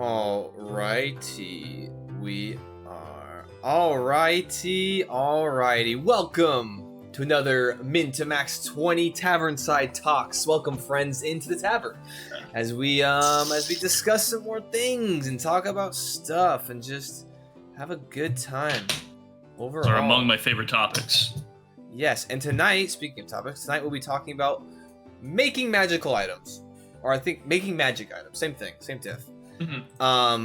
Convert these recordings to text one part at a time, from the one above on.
Alrighty, we are. Alrighty. Welcome to another Min to Max 20 Tavernside Talks. Welcome, friends, into the tavern as we discuss some more things and talk about stuff and just have a good time overall. Those are among my favorite topics. Yes, and tonight, speaking of topics, tonight we'll be talking about making magical items, or I think making magic items. Same thing, same diff. Mm-hmm. I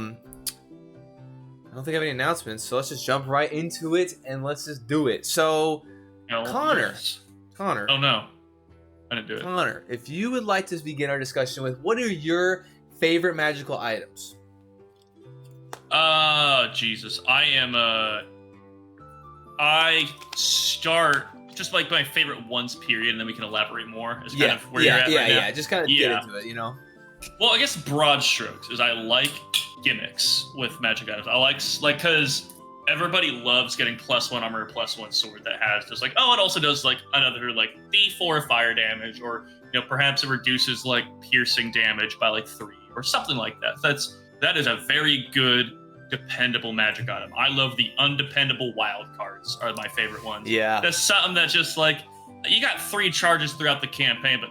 don't think I have any announcements, so let's just jump right into it and let's just do it. So, Connor. Oh no, I didn't do it. Connor, if you would like to begin our discussion with what are your favorite magical items? Jesus, I start just like my favorite ones period, and then we can elaborate more. Is kind of where you're at right now. Just kind of get into it, you know. Well, I guess broad strokes is I like gimmicks with magic items. I like because everybody loves getting +1 armor, +1 sword that has just like, oh, it also does like another like D4 fire damage, or perhaps it reduces like piercing damage by like 3 or something like that. That is a very good dependable magic item. I love the undependable wild cards are my favorite ones. Yeah. That's something that just like you got 3 charges throughout the campaign, but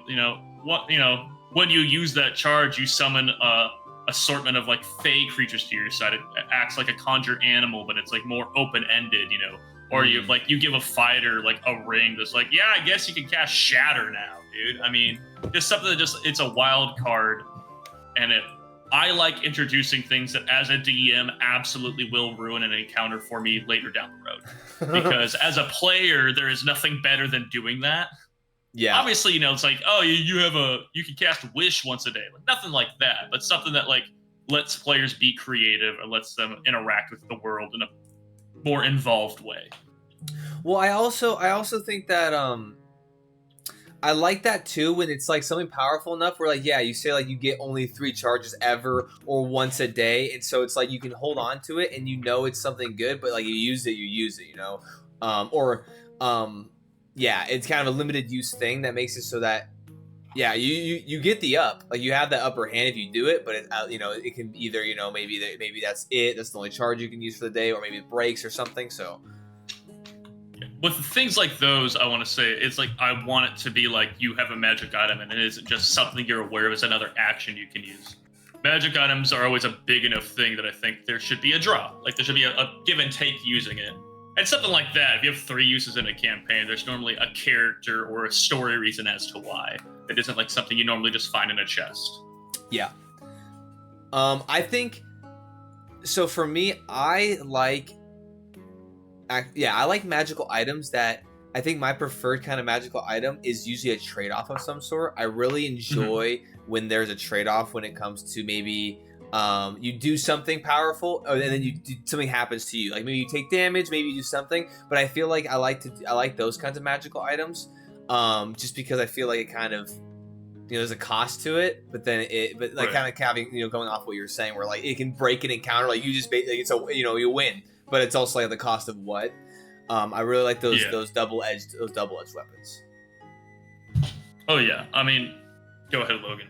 when you use that charge, you summon a assortment of like fey creatures to your side. It acts like a conjure animal, but it's like more open-ended, Or you give a fighter like a ring that's like, yeah, I guess you can cast Shatter now, dude. I mean, just something that it's a wild card, and I like introducing things that as a DM absolutely will ruin an encounter for me later down the road. Because as a player, there is nothing better than doing that. Yeah. Obviously, it's like, oh, you can cast Wish once a day. Like nothing like that, but something that like lets players be creative and lets them interact with the world in a more involved way. Well, I also think that I like that too when it's like something powerful enough where like, yeah, you say like you get only 3 charges ever or once a day, and so it's like you can hold on to it and it's something good, but like you use it, yeah, it's kind of a limited use thing that makes it so that, yeah, you get the up, like you have that upper hand if you do it, but it can either maybe that's the only charge you can use for the day, or maybe it breaks or something. So with things like those, I want to say it's like I want it to be like you have a magic item and it isn't just something you're aware of, it's another action you can use. Magic items are always a big enough thing that I think there should be a draw, like there should be a give and take using it. And something like that, if you have 3 uses in a campaign, there's normally a character or a story reason as to why. It isn't like something you normally just find in a chest. Yeah. I think, so for me, I like magical items that, I think my preferred kind of magical item is usually a trade-off of some sort. I really enjoy when there's a trade-off when it comes to maybe you do something powerful, and then something happens to you. Like maybe you take damage, maybe you do something. But I feel like I like those kinds of magical items, just because I feel like it kind of, there's a cost to it. But then Right. kind of having, going off what you're saying, where like it can break an encounter, like you just you win, but it's also like the cost of what. I really like those double-edged weapons. Oh yeah, I mean. Go ahead, Logan.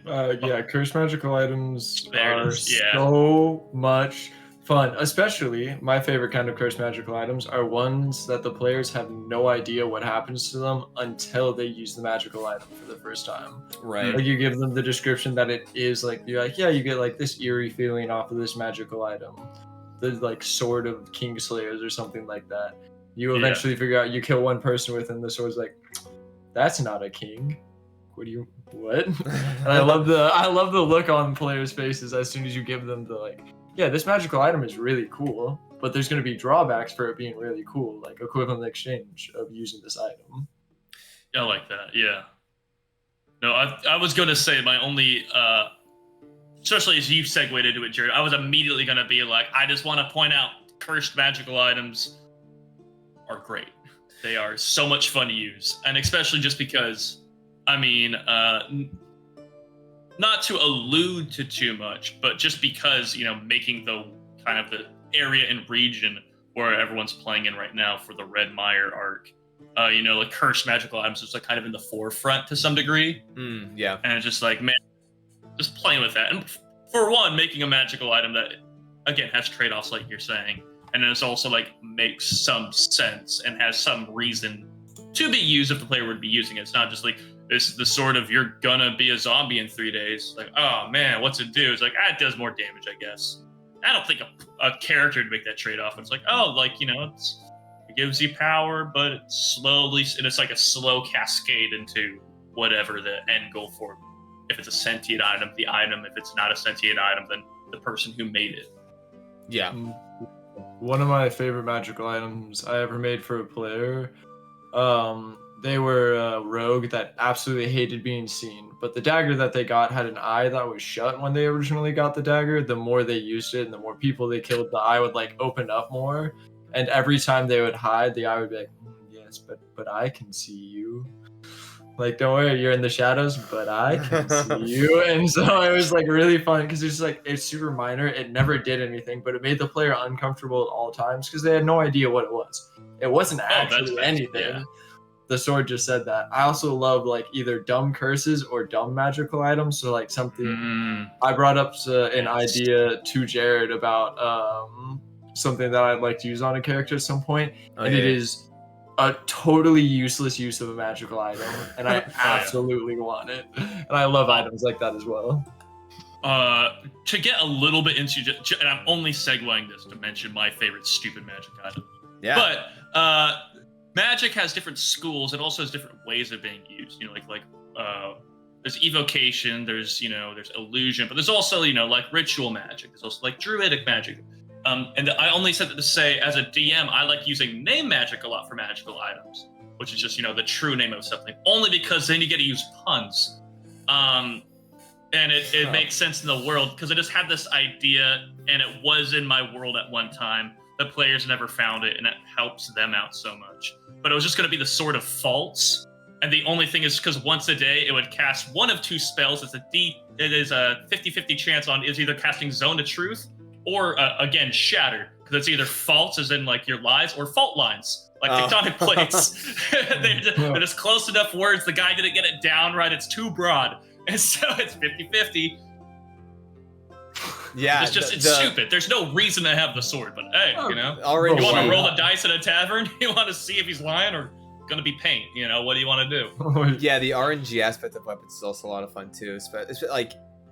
Cursed magical items There it are is, yeah. so much fun. Especially, my favorite kind of cursed magical items are ones that the players have no idea what happens to them until they use the magical item for the first time. Right. Like you give them the description that it is like, you're like, yeah, you get like this eerie feeling off of this magical item. The like sword of Kingslayers or something like that. You eventually figure out you kill one person with, and the sword's like, that's not a king. What? And I love the look on players' faces as soon as you give them the like, yeah, this magical item is really cool, but there's going to be drawbacks for it being really cool, like equivalent exchange of using this item. Yeah, I like that. Yeah. No, I was going to say my only, especially as you segued into it, Jared, I was immediately going to be like, I just want to point out cursed magical items are great. They are so much fun to use, and especially just because, I mean, not to allude to too much, but just because, making the kind of the area and region where everyone's playing in right now for the Red Mire arc, like cursed magical items is like kind of in the forefront to some degree. Yeah. And it's just like, man, just playing with that. And for one, making a magical item that, again, has trade-offs like you're saying, and then it's also like makes some sense and has some reason to be used if the player would be using it. It's not just like, this is the sort of, you're gonna be a zombie in 3 days. Like, oh man, what's it do? It's like, it does more damage, I guess. I don't think a character would make that trade-off. It's like, oh, like, you know, it gives you power, but it's like a slow cascade into whatever the end goal for it. If it's a sentient item, the item. If it's not a sentient item, then the person who made it. Yeah. One of my favorite magical items I ever made for a player, they were a rogue that absolutely hated being seen, but the dagger that they got had an eye that was shut when they originally got the dagger. The more they used it and the more people they killed, the eye would like open up more, and every time they would hide, the eye would be like, yes, but I can see you. Like, don't worry, you're in the shadows, but I can see you. And so it was like really fun because it's like, it's super minor. It never did anything, but it made the player uncomfortable at all times because they had no idea what it was. It wasn't actually anything. Yeah. The sword just said that. I also love like either dumb curses or dumb magical items. So like something I brought up an idea to Jared about something that I'd like to use on a character at some point, and it is a totally useless use of a magical item, and I absolutely want it. And I love items like that as well. To get a little bit into, and I'm only segueing this to mention my favorite stupid magic item. Yeah. But magic has different schools. It also has different ways of being used. You know, like there's evocation, there's illusion, but there's also like ritual magic. There's also like druidic magic. And I only said that to say, as a DM, I like using name magic a lot for magical items, which is just, the true name of something, only because then you get to use puns. And it makes sense in the world, because I just had this idea, and it was in my world at one time. The players never found it, and it helps them out so much. But it was just going to be the Sword of Faults. And the only thing is, because once a day, it would cast one of two spells. It is a 50-50 chance on is either casting Zone of Truth, or again, Shatter, because it's either faults, as in like your lies, or fault lines, like tectonic plates. They're just close enough words. The guy didn't get it down right. It's too broad, and so it's 50-50. Yeah, it's stupid. There's no reason to have the sword, but hey, you want to roll the dice at a tavern? You want to see if he's lying or gonna be paint? What do you want to do? Yeah, the RNG aspect of weapons is also a lot of fun too.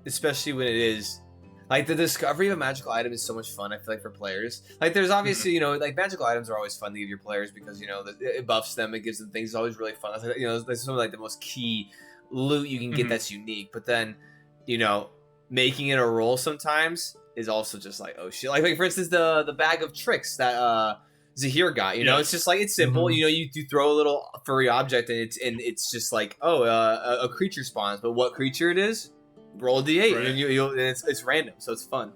Especially when it is. Like, the discovery of a magical item is so much fun, I feel like, for players. Like, there's obviously, like, magical items are always fun to give your players because, it buffs them, it gives them things. It's always really fun. That's some of, like, the most key loot you can get that's unique. But then, making it a roll sometimes is also just like, oh, shit. Like for instance, the bag of tricks that Zahir got, it's just, like, it's simple. You throw a little furry object, and it's just like, a creature spawns. But what creature it is? Roll a d8, right. And it's random, so it's fun.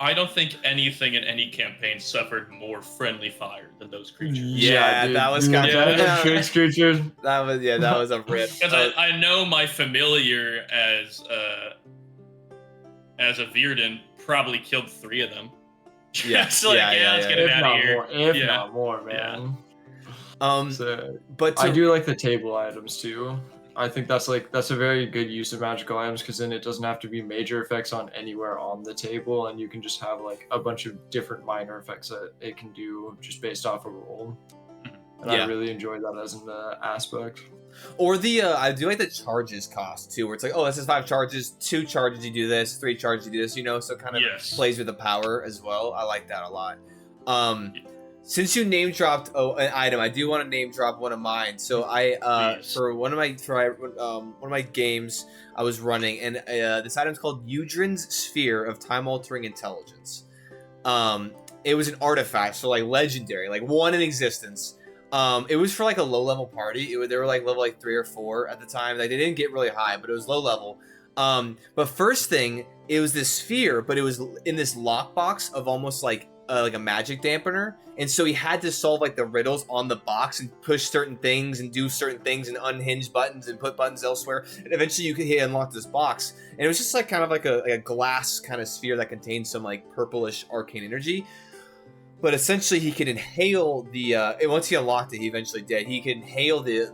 I don't think anything in any campaign suffered more friendly fire than those creatures. Yeah, dude, that was kind of creatures. That was a rip. Because I know my familiar as a Virden probably killed 3 of them. Yeah, so let's get it out of here. If not more, man. Yeah. But I do like the table items too. I think that's a very good use of magical items, because then it doesn't have to be major effects on anywhere on the table, and you can just have like a bunch of different minor effects that it can do just based off a roll. And I really enjoy that as an aspect. Or I do like the charges cost too, where it's like, this is 5 charges, 2 charges you do this, 3 charges you do this, so it kind of plays with the power as well. I like that a lot. Since you name dropped an item, I do want to name drop one of mine. So for one of my games I was running, and this item's called Udrin's Sphere of Time Altering Intelligence. It was an artifact, so like legendary, like one in existence. It was for like a low level party. They were like level 3 or 4 at the time. Like they didn't get really high, but it was low level. But first thing, it was this sphere, but it was in this lockbox of almost like a magic dampener, and so he had to solve like the riddles on the box and push certain things and do certain things and unhinge buttons and put buttons elsewhere, and eventually he unlocked this box, and it was just like kind of like a glass kind of sphere that contained some like purplish arcane energy. But essentially he could inhale the once he unlocked it, he eventually did, he could inhale the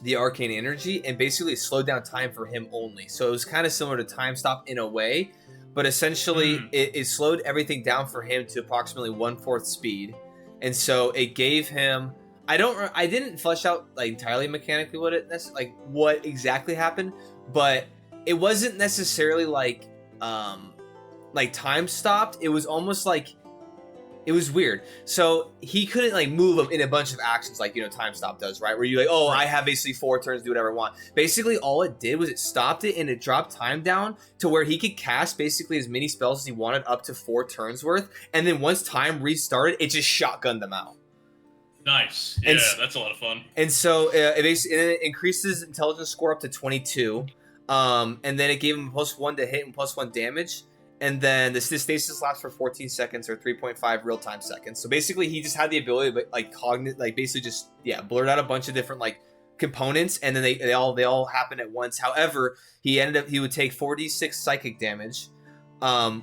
the arcane energy and basically slowed down time for him only. So it was kind of similar to Time Stop in a way, but essentially it slowed everything down for him to approximately 1/4 speed. And so it gave him, I didn't flesh out like entirely mechanically what exactly happened, but it wasn't necessarily like time stopped. It was almost like, it was weird. So he couldn't like move in a bunch of actions like, Time Stop does, right? Where you're like, oh, I have basically 4 turns to do whatever I want. Basically, all it did was it stopped it and it dropped time down to where he could cast basically as many spells as he wanted up to 4 turns worth. And then once time restarted, it just shotgunned them out. Nice. Yeah, that's a lot of fun. And so it increases intelligence score up to 22. And then it gave him +1 to hit and +1 damage. And then the stasis lasts for 14 seconds or 3.5 real-time seconds. So basically, he just had the ability to basically just blurt out a bunch of different components, and then they all happen at once. However, he would take 46 psychic damage,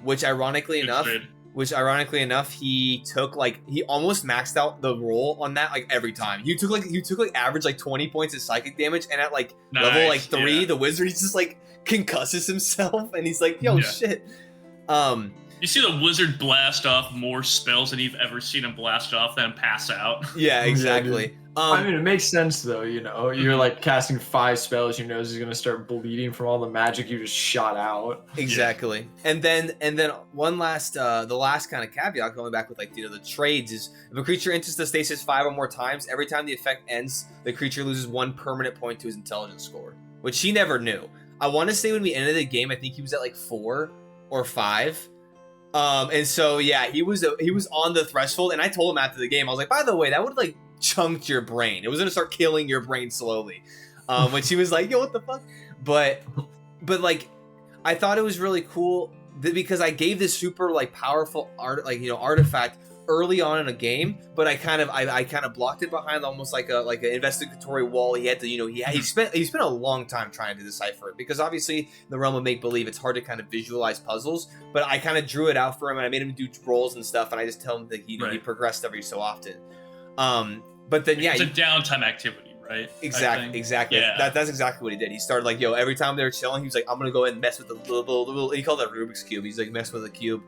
which ironically enough, he took he almost maxed out the roll on that every time. He took average 20 points of psychic damage, and at level 3, the wizard just concusses himself, and he's like, yo, shit. You see the wizard blast off more spells than you've ever seen him blast off, then pass out. Yeah, exactly. I mean, it makes sense though. You're casting 5 spells. Your nose is gonna start bleeding from all the magic you just shot out. Exactly. Yeah. And then one last, the last kind of caveat going back with the trades is, if a creature enters the stasis 5 or more times, every time the effect ends, the creature loses 1 permanent point to his intelligence score, which he never knew. I want to say when we ended the game, I think he was at 4 or 5. And so he was on the threshold, and I told him after the game, I was like, by the way, that would chunked your brain. It was gonna start killing your brain slowly. Which he was like, yo, what the fuck? But I thought it was really cool because I gave this super powerful artifact early on in a game, but I kind of blocked it behind almost like an investigatory wall. He had to, he spent a long time trying to decipher it, because obviously in the realm of make believe, it's hard to kind of visualize puzzles. But I kind of drew it out for him, and I made him do rolls and stuff, and I just tell him that he progressed every so often. But then it's a downtime activity, right? Exactly. Yeah. That's exactly what he did. He started every time they were chilling, he was like, I'm gonna go ahead and mess with the little he called it Rubik's Cube. He's mess with the cube.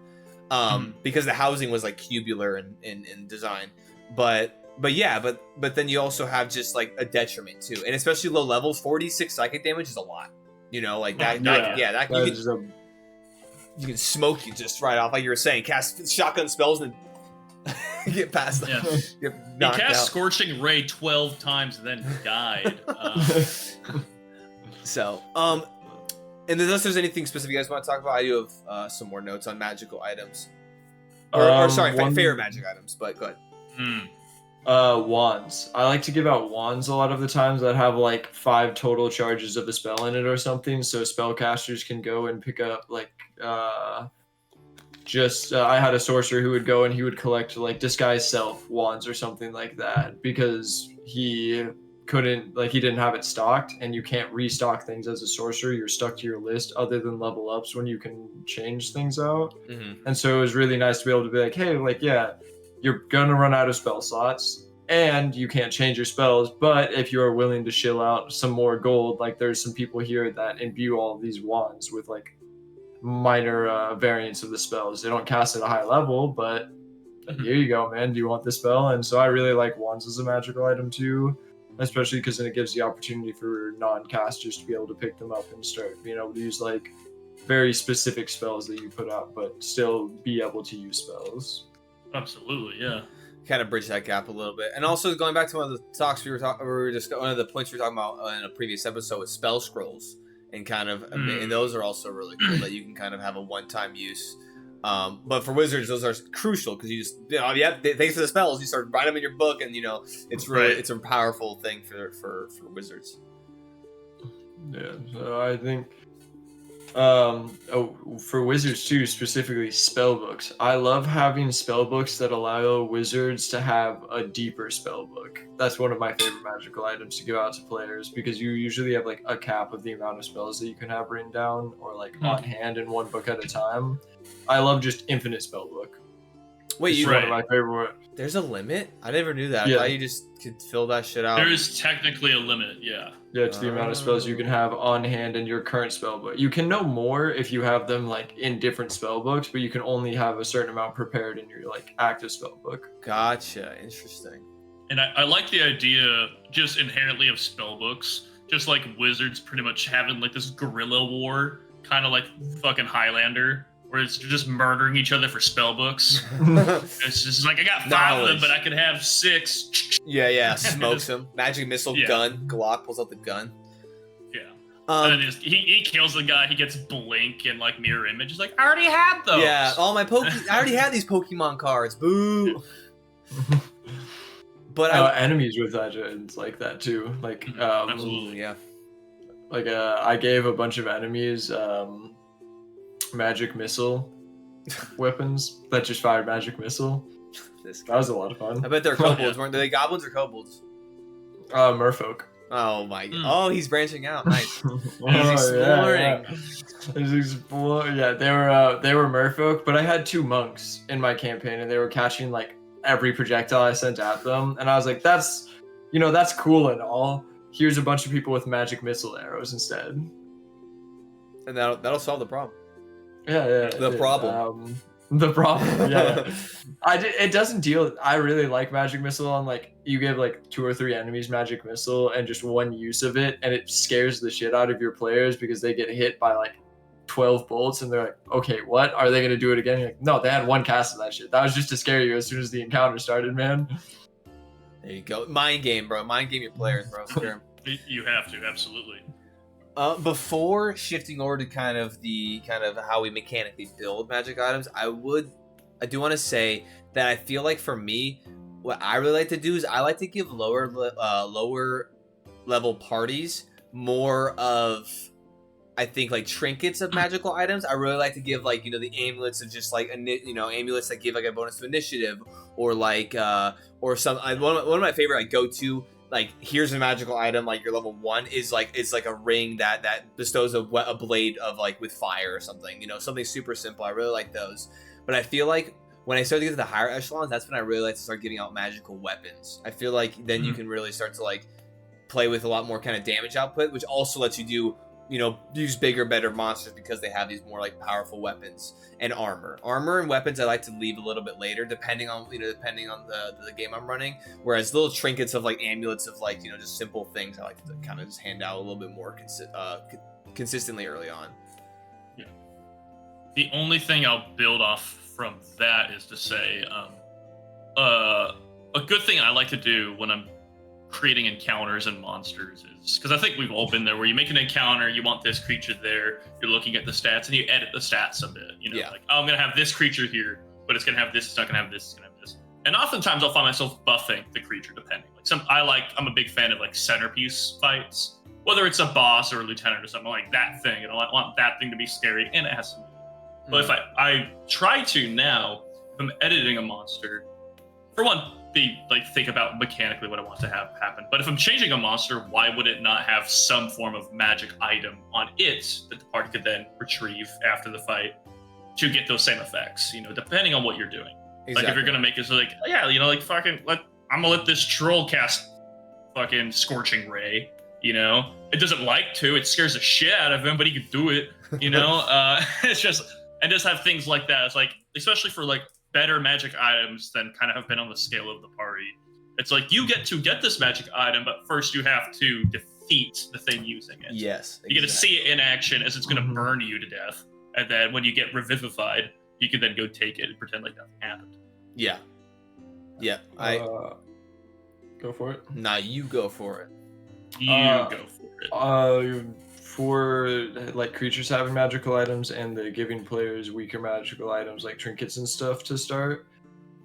Because the housing was cubular in design, but then you also have just a detriment too, and especially low levels. 46 psychic damage is a lot, you can smoke you just right off, like you were saying, cast shotgun spells and get past them. He cast Scorching Ray 12 times and then died. And unless there's anything specific you guys want to talk about, I do have some more notes on magical items. Favorite magic items, but go ahead. Wands. I like to give out wands a lot of the times that have 5 total charges of a spell in it or something, so spellcasters can go and pick up I had a sorcerer who would go and he would collect disguise self wands or something like that, because he didn't have it stocked, and you can't restock things as a sorcerer. You're stuck to your list other than level ups when you can change things out. And so it was really nice to be able to be like, hey, you're gonna run out of spell slots and you can't change your spells, but if you are willing to shill out some more gold, there's some people here that imbue all of these wands with minor variants of the spells. They don't cast at a high level, but here you go, man, do you want this spell? And so I really like wands as a magical item too, especially because then it gives the opportunity for non-casters to be able to pick them up and start being able to use very specific spells that you put out, but still be able to use spells. Absolutely, yeah. Kind of bridge that gap a little bit. And also going back to one of the talks one of the points we were talking about in a previous episode with spell scrolls, and and those are also really cool that you can kind of have a one-time use. But for wizards, those are crucial because you just, thanks for the spells, you start writing them in your book, and it's really it's a powerful thing for wizards. Yeah, so I think for wizards too, specifically spell books. I love having spell books that allow wizards to have a deeper spell book. That's one of my favorite magical items to give out to players, because you usually have a cap of the amount of spells that you can have written down or on hand in one book at a time. I love just infinite spell book. Wait, It's you one of my favorite. there's a limit? I never knew that. Yeah. I thought you just could fill that shit out. There is technically a limit, yeah. Yeah, to the amount of spells you can have on hand in your current spell book. You can know more if you have them like in different spell books, but you can only have a certain amount prepared in your like active spell book. Gotcha. Interesting. And I like the idea just inherently of spell books, just like wizards pretty much having like this guerrilla war, kind of like fucking Highlander, where it's just murdering each other for spell books. It's just like, I got 5 of them, but I could have 6. Yeah. Smokes him. Magic missile gun. Glock pulls out the gun. Yeah. And then he kills the guy. He gets blink and like mirror image. He's like, I already had those. Yeah. All my I already had these Pokemon cards. Boo. But enemies with legends like that too. Like absolutely, yeah. Like I gave a bunch of enemies magic missile weapons that just fired magic missile. That was a lot of fun. I bet they're kobolds. Weren't they goblins or kobolds? Merfolk. Oh my god. Oh, he's branching out. Nice. He's exploring. Yeah, they were merfolk, but I had 2 monks in my campaign, and they were catching like every projectile I sent at them, and I was like, that's cool and all. Here's a bunch of people with magic missile arrows instead. And that'll solve the problem. Yeah. The problem. The problem. Yeah. It doesn't deal. I really like magic missile on like you give like 2 or 3 enemies magic missile and just one use of it, and it scares the shit out of your players because they get hit by like 12 bolts and they're like, okay, what are they gonna do it again? You're like, no, they had 1 cast of that shit. That was just to scare you as soon as the encounter started, man. There you go. Mind game, bro. Mind game your players, bro. Scare 'em. You have to, absolutely. Before shifting over to kind of how we mechanically build magic items, I do want to say that I feel like for me, what I really like to do is I like to give lower level parties more of, I think, like trinkets of magical items. I really like to give like, the amulets of just like, amulets that give like a bonus to initiative, or like or some one of my favorite like go to, like, here's a magical item, like your level 1 is like, it's like a ring that bestows a blade of like with fire or something, something super simple. I really like those. But I feel like when I start to get to the higher echelons, that's when I really like to start getting out magical weapons. I feel like then you can really start to like play with a lot more kind of damage output, which also lets you do, use bigger, better monsters because they have these more like powerful weapons and armor. Armor and weapons I like to leave a little bit later, depending on the game I'm running. Whereas little trinkets of like amulets of like, just simple things, I like to kind of just hand out a little bit more consistently early on. Yeah. The only thing I'll build off from that is to say, a good thing I like to do when I'm creating encounters and monsters is, because I think we've all been there, where you make an encounter, you want this creature there, you're looking at the stats, and you edit the stats a bit. Like, oh, I'm gonna have this creature here, but it's gonna have this, it's not gonna have this, it's gonna have this. And oftentimes I'll find myself buffing the creature depending. Like I'm a big fan of like centerpiece fights, whether it's a boss or a lieutenant or something like that thing, and I want that thing to be scary, and it has to be. But if I try to now, if I'm editing a monster, for one, think about mechanically what I want to have happen. But if I'm changing a monster, why would it not have some form of magic item on it that the party could then retrieve after the fight to get those same effects? Depending on what you're doing. Exactly. Like if you're gonna make it so like, yeah, I'm gonna let this troll cast fucking Scorching Ray. It doesn't like to. It scares the shit out of him, but he can do it. It's just, and just have things like that. It's like, especially for like better magic items than kind of have been on the scale of the party. It's like, you get to get this magic item, but first you have to defeat the thing using it. Yes. You get to see it in action as it's going to burn you to death. And then when you get revivified, you can then go take it and pretend like nothing happened. Yeah. Go for it. Nah, you go for it. Go for it. For like creatures having magical items and the giving players weaker magical items like trinkets and stuff to start,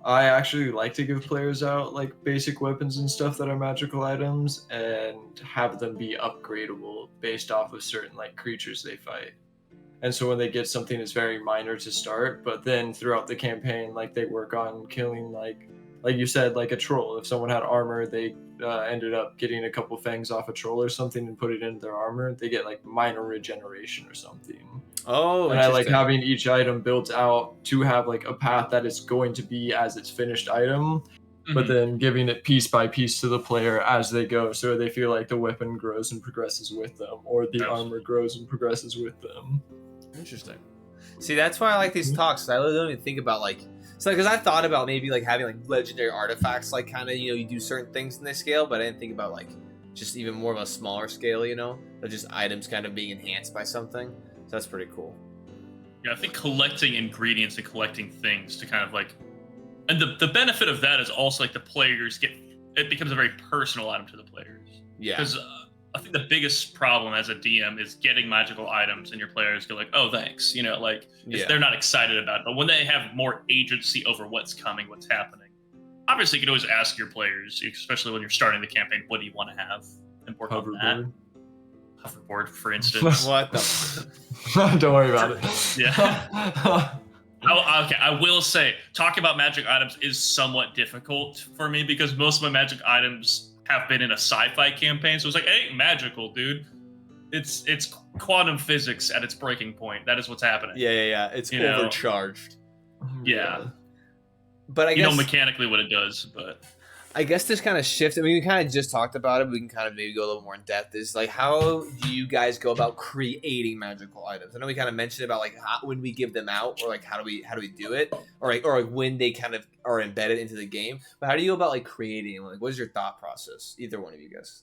I actually like to give players out like basic weapons and stuff that are magical items and have them be upgradable based off of certain like creatures they fight. And so when they get something that's very minor to start, but then throughout the campaign, like they work on killing like you said, like a troll. If someone had armor, they ended up getting a couple fangs off a troll or something and put it into their armor, they get like minor regeneration or something. Oh, And I like interesting. having each item built out to have like a path that it's going to be as its finished item, but Mhm. then giving it piece by piece to the player as they go, so they feel like the weapon grows and progresses with them, or the armor grows and progresses with them. Interesting. See, that's why I like these talks. 'Cause I really don't even think about like, so because I thought about maybe like having like legendary artifacts, like kind of you do certain things in this scale, but I didn't think about like just even more of a smaller scale, of just items kind of being enhanced by something. So that's pretty cool. Yeah, I think collecting ingredients and collecting things to kind of like, and the benefit of that is also like the players it becomes a very personal item to the players. Yeah. Because I think the biggest problem as a DM is getting magical items and your players go like, oh, thanks. They're not excited about it. But when they have more agency over what's coming, what's happening, obviously you can always ask your players, especially when you're starting the campaign, what do you want to have? And work on that. Hoverboard, for instance. What the? Don't worry about it. Yeah. Okay, I will say, talking about magic items is somewhat difficult for me because most of my magic items have been in a sci-fi campaign. So it's like, it ain't magical, dude. It's quantum physics at its breaking point. That is what's happening. Yeah. It's overcharged. Yeah. But I guess mechanically what it does, but I guess this kind of shift. I mean, we kind of just talked about it. But we can kind of maybe go a little more in depth. Is like, how do you guys go about creating magical items? I know we kind of mentioned about like when we give them out, or like how do we do it, or like when they kind of are embedded into the game. But how do you go about like creating? Like, what is your thought process? Either one of you guys.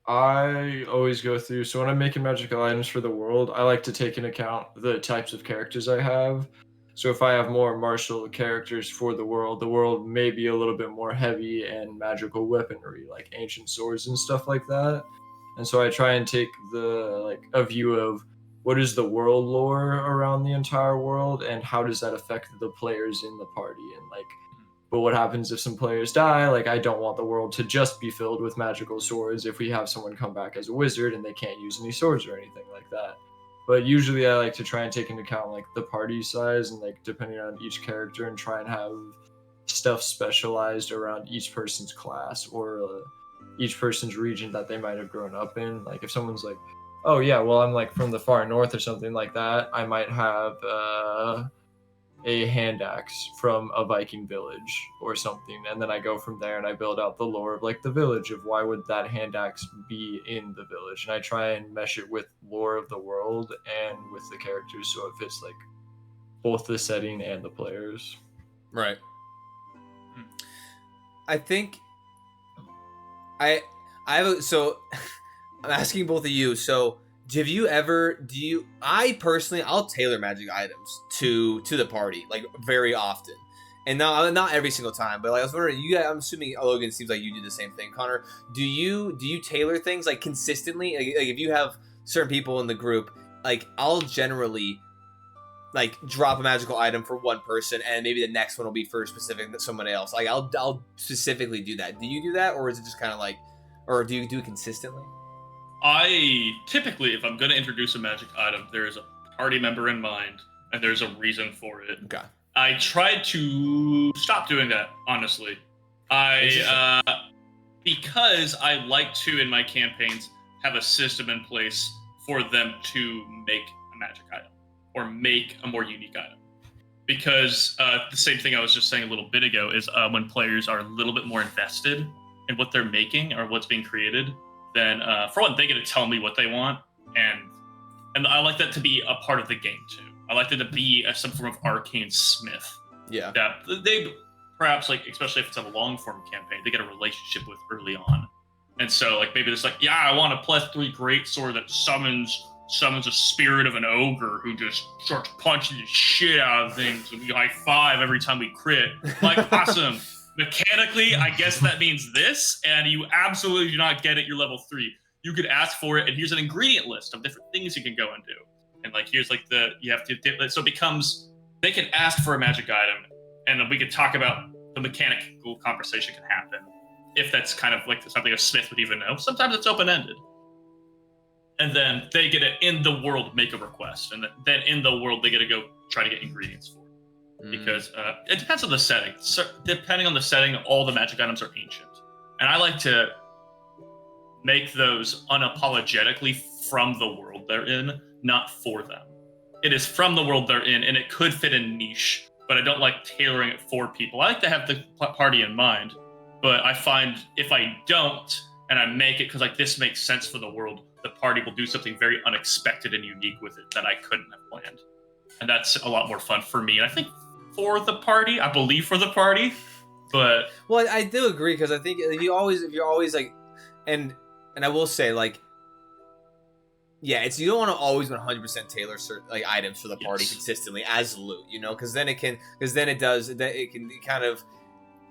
I always go through. So when I'm making magical items for the world, I like to take into account the types of characters I have. So if I have more martial characters for the world may be a little bit more heavy and magical weaponry, like ancient swords and stuff like that. And so I try and take a view of what is the world lore around the entire world and how does that affect the players in the party, and but what happens if some players die? Like, I don't want the world to just be filled with magical swords if we have someone come back as a wizard and they can't use any swords or anything like that. But usually I like to try and take into account like the party size and like depending on each character, and try and have stuff specialized around each person's class or each person's region that they might have grown up in. Like if someone's like, oh yeah, well I'm like from the far north or something like that, I might have a hand axe from a Viking village or something, and then I go from there and I build out the lore of like the village of why would that hand axe be in the village, and I try and mesh it with lore of the world and with the characters so it fits like both the setting and the players. Right. I think I have so I'm asking both of you. So have you ever I personally, I'll tailor magic items to the party like very often, and not every single time, but like I was wondering, you guys, I'm assuming Logan seems like you do the same thing. Connor, do you tailor things like consistently? Like if you have certain people in the group, like I'll generally like drop a magical item for one person, and maybe the next one will be for specific someone else. Like I'll specifically do that. Do you do that, or is it just kind of like, or do you do it consistently? I typically, if I'm going to introduce a magic item, there is a party member in mind, and there's a reason for it. Okay. I tried to stop doing that, honestly. Because I like to, in my campaigns, have a system in place for them to make a magic item or make a more unique item. Because the same thing I was just saying a little bit ago is when players are a little bit more invested in what they're making or what's being created, then for one, they get to tell me what they want, and I like that to be a part of the game too. I like that to be some form of arcane smith. Yeah. That they perhaps like, especially if it's a long form campaign, they get a relationship with early on, and so like maybe it's like, yeah, I want a +3 greatsword that summons a spirit of an ogre who just starts punching the shit out of things, and we high five every time we crit. Like, awesome. Mechanically, I guess that means this, and you absolutely do not get it. You're level 3. You could ask for it, and here's an ingredient list of different things you can go and do. And like, here's like you have to dip it. So it becomes, they can ask for a magic item, and we could talk about the mechanical conversation can happen. If that's kind of like something a smith would even know. Sometimes it's open-ended. And then they get it in the world, make a request. And then in the world, they get to go try to get ingredients for it. Because it depends on the setting. So depending on the setting, all the magic items are ancient. And I like to make those unapologetically from the world they're in, not for them. It is from the world they're in, and it could fit a niche, but I don't like tailoring it for people. I like to have the party in mind, but I find if I don't, and I make it because like this makes sense for the world, the party will do something very unexpected and unique with it that I couldn't have planned. And that's a lot more fun for me. And I think for the party, I believe for the party, but... Well, I do agree, because I think if you're always like, and I will say, like, yeah, you don't want to always 100% tailor certain like items for the party consistently as loot, you know, because then it can kind of,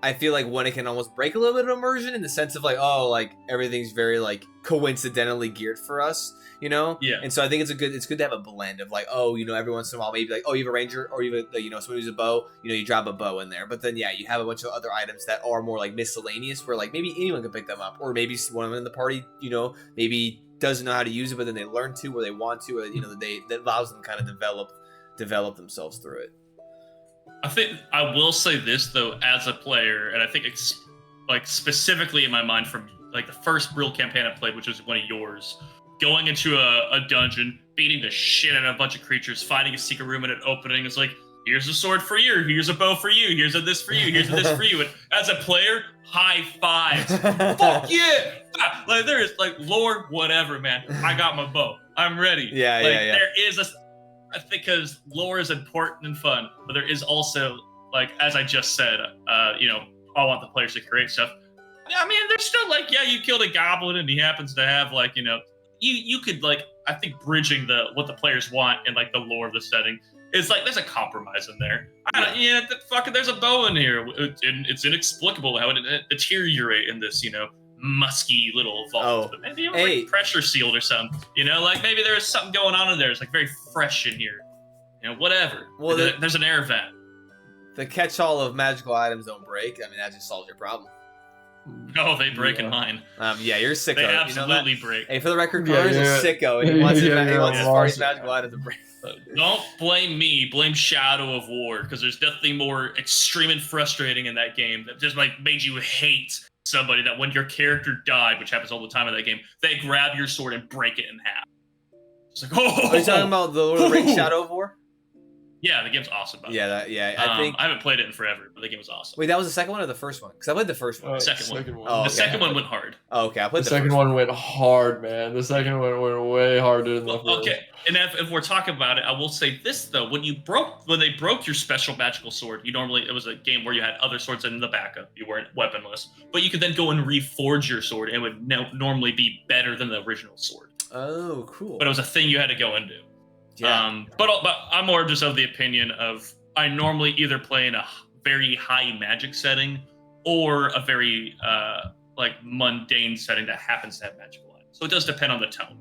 I feel like when it can almost break a little bit of immersion in the sense of like, oh, like everything's very like coincidentally geared for us, you know. Yeah. And so I think it's good to have a blend of like, oh, you know, every once in a while maybe like, oh, you have a ranger, or you have, you know, someone who's a bow, you know, you drop a bow in there, but then yeah, you have a bunch of other items that are more like miscellaneous, where like maybe anyone can pick them up, or maybe one of them in the party, you know, maybe doesn't know how to use it, but then they learn to, or they want to, or you know, that allows them to kind of develop themselves through it. I think I will say this though, as a player, and I think it's like specifically in my mind from like the first real campaign I played, which was one of yours, going into a dungeon, beating the shit out of a bunch of creatures, finding a secret room and it opening. It's like, here's a sword for you, here's a bow for you, here's a this for you, here's a this for you. And as a player, high fives. Fuck yeah! Like there is like lore, whatever, man. I got my bow. I'm ready. Yeah, like, yeah. There is I think because lore is important and fun, but there is also, like, as I just said, you know, I want the players to create stuff. I mean, there's still like, yeah, you killed a goblin and he happens to have like, you know, you could like, I think bridging what the players want and like the lore of the setting is like, there's a compromise in there. There's a bow in here. It's inexplicable how it deteriorate in this, you know, musky little vault, but maybe it was like pressure sealed or something, you know, like maybe there's something going on in there. It's like very fresh in here, you know, whatever. Well, there's an air vent. The catch-all of magical items don't break. I mean, that just solves your problem. Oh, they break in mine. Yeah, you're a sicko. They absolutely you know break. Hey, for the record, Connor's a sicko, and he wants his party's magical items to break. Don't blame me. Blame Shadow of War, because there's nothing more extreme and frustrating in that game that just like made you hate somebody, that when your character died, which happens all the time in that game, they grab your sword and break it in half. It's like, oh! Are you talking about the Lord of the Rings Shadow of War? Yeah, the game's awesome. I think I haven't played it in forever, but the game was awesome. Wait, that was the second one or the first one? Because I played the first one. The second one. Oh, okay. The second one went hard. Oh, okay. I played the second one went hard, man. The second one went way harder than the first. Okay, and if we're talking about it, I will say this though: when they broke your special magical sword, it was a game where you had other swords in the backup. You weren't weaponless, but you could then go and reforge your sword, and it would normally be better than the original sword. Oh, cool. But it was a thing you had to go and do. Yeah. But I'm more just of the opinion of I normally either play in a very high magic setting or a very like mundane setting that happens to have magical items. So it does depend on the tone.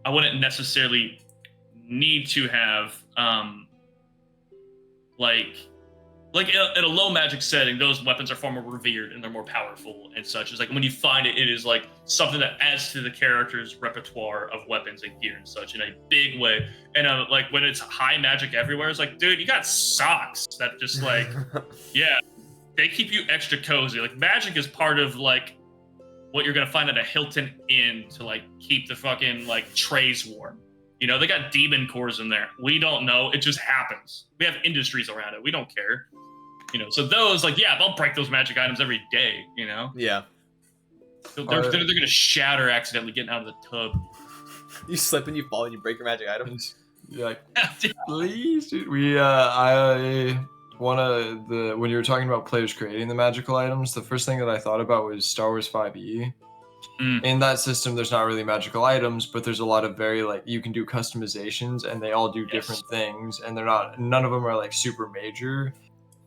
I wouldn't necessarily need to have like in a low magic setting, those weapons are far more revered and they're more powerful and such. It's like when you find it, it is like something that adds to the character's repertoire of weapons and gear and such in a big way. And like when it's high magic everywhere, it's like, dude, you got socks that just like, yeah, they keep you extra cozy. Like magic is part of like what you're gonna find at a Hilton Inn to like keep the fucking like trays warm. You know, they got demon cores in there. We don't know. It just happens. We have industries around it. We don't care. You know, so those, like, yeah, they'll break those magic items every day, you know? Yeah. They're going to shatter accidentally getting out of the tub. You slip and you fall and you break your magic items. You're like, please, dude. When you were talking about players creating the magical items, the first thing that I thought about was Star Wars 5e. In that system, there's not really magical items, but there's a lot of very like you can do customizations, and they all do different things, and none of them are like super major.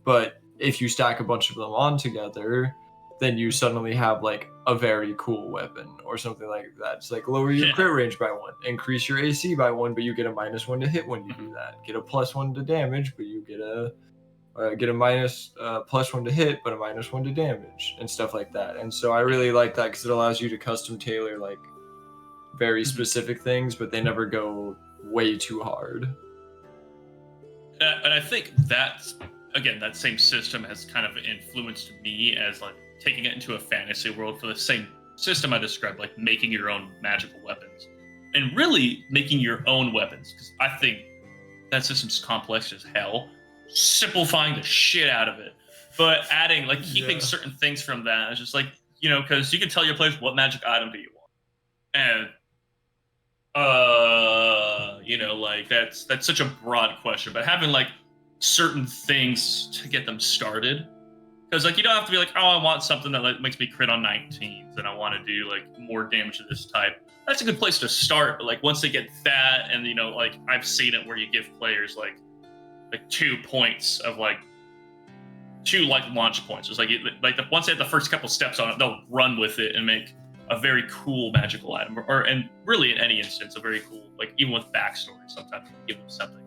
But if you stack a bunch of them on together, then you suddenly have like a very cool weapon or something like that. It's like lower your crit range by 1, increase your AC by 1, but you get a -1 to hit when you do that. Get a +1 to damage, but you get a +1 to hit, but a -1 to damage, and stuff like that. And so I really like that because it allows you to custom tailor like very specific things, but they never go way too hard. And I think that's, again, that same system has kind of influenced me as like taking it into a fantasy world for the same system I described, like making your own magical weapons. and really making your own weapons, because I think that system's complex as hell. Simplifying the shit out of it, but adding like keeping certain things from that. It's just like, you know, because you can tell your players what magic item do you want, and you know, like that's such a broad question, but having like certain things to get them started, because like you don't have to be like, oh, I want something that like makes me crit on 19s and I want to do like more damage to this type. That's a good place to start, but like once they get that, and you know, like I've seen it where you give players like 2 points of like 2 like launch points. It's like once they have the first couple steps on it, they'll run with it and make a very cool magical item, and really in any instance a very cool, like even with backstory, sometimes you give them something,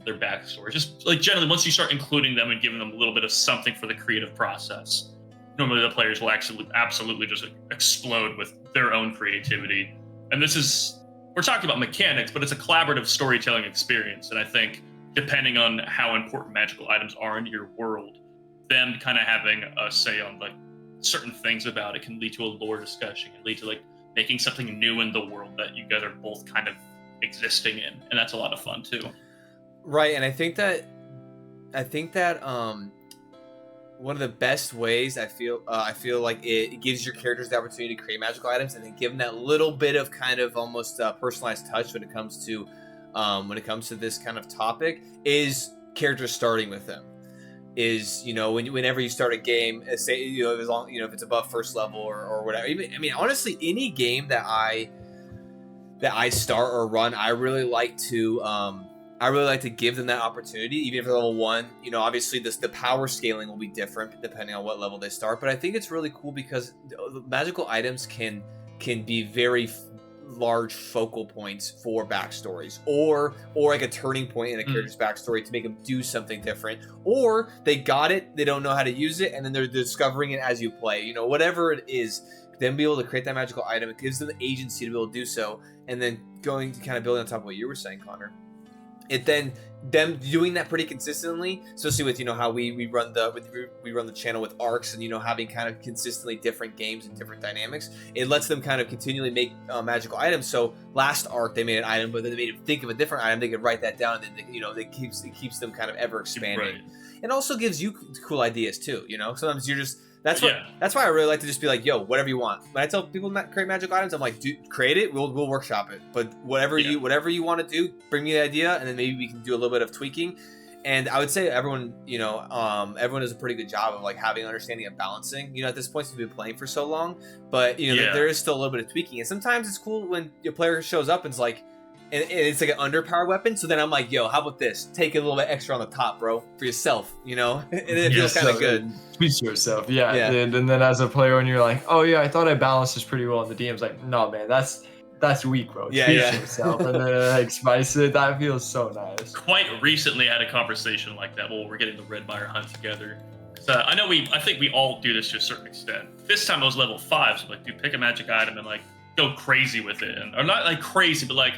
their backstory. Just like generally once you start including them and giving them a little bit of something for the creative process, normally the players will actually absolutely just explode with their own creativity. And this is, we're talking about mechanics, but it's a collaborative storytelling experience, and I think depending on how important magical items are in your world, them kind of having a say on like certain things about it can lead to a lore discussion, can lead to like making something new in the world that you guys are both kind of existing in, and that's a lot of fun too. Right, and I think that one of the best ways I feel like it gives your characters the opportunity to create magical items, and then give them that little bit of kind of almost personalized touch when it comes to this kind of topic, is characters starting with them. Is, you know, whenever you start a game, say, you know, as long, you know, if it's above first level or whatever. Even, I mean, honestly, any game that I start or run, I really like to give them that opportunity, even if they're level 1. You know, obviously the power scaling will be different depending on what level they start, but I think it's really cool because magical items can be very large focal points for backstories, or like a turning point in a character's backstory to make them do something different, or they got it, they don't know how to use it, and then they're discovering it as you play. You know, whatever it is, then be able to create that magical item. It gives them the agency to be able to do so, and then going to kind of building on top of what you were saying, Connor. It then them doing that pretty consistently, especially with, you know, how we run the channel with arcs, and, you know, having kind of consistently different games and different dynamics, it lets them kind of continually make magical items. So last arc they made an item, but then they made them think of a different item, they could write that down, and then, you know, it keeps them kind of ever expanding. Right. And also gives you cool ideas too. You know, sometimes you're just that's why I really like to just be like, yo, whatever you want. When I tell people create magical items, I'm like, dude, create it. We'll workshop it. But whatever you want to do, bring me the idea, and then maybe we can do a little bit of tweaking. And I would say everyone does a pretty good job of like having understanding of balancing. You know, at this point, since we've been playing for so long, but you know, there is still a little bit of tweaking. And sometimes it's cool when your player shows up and it's like, and it's like an underpowered weapon. So then I'm like, yo, how about this? Take a little bit extra on the top, bro, for yourself, you know? And it feels kind of good. Speak to yourself, yeah. And then as a player, when you're like, oh yeah, I thought I balanced this pretty well, and the DM's like, no, man, that's weak, bro. Treat yourself, and then like spice it. That feels so nice. Quite recently, I had a conversation like that while we're getting the Red Mire hunt together. I think we all do this to a certain extent. This time I was level 5, so like, dude, pick a magic item and like go crazy with it, or not like crazy, but like,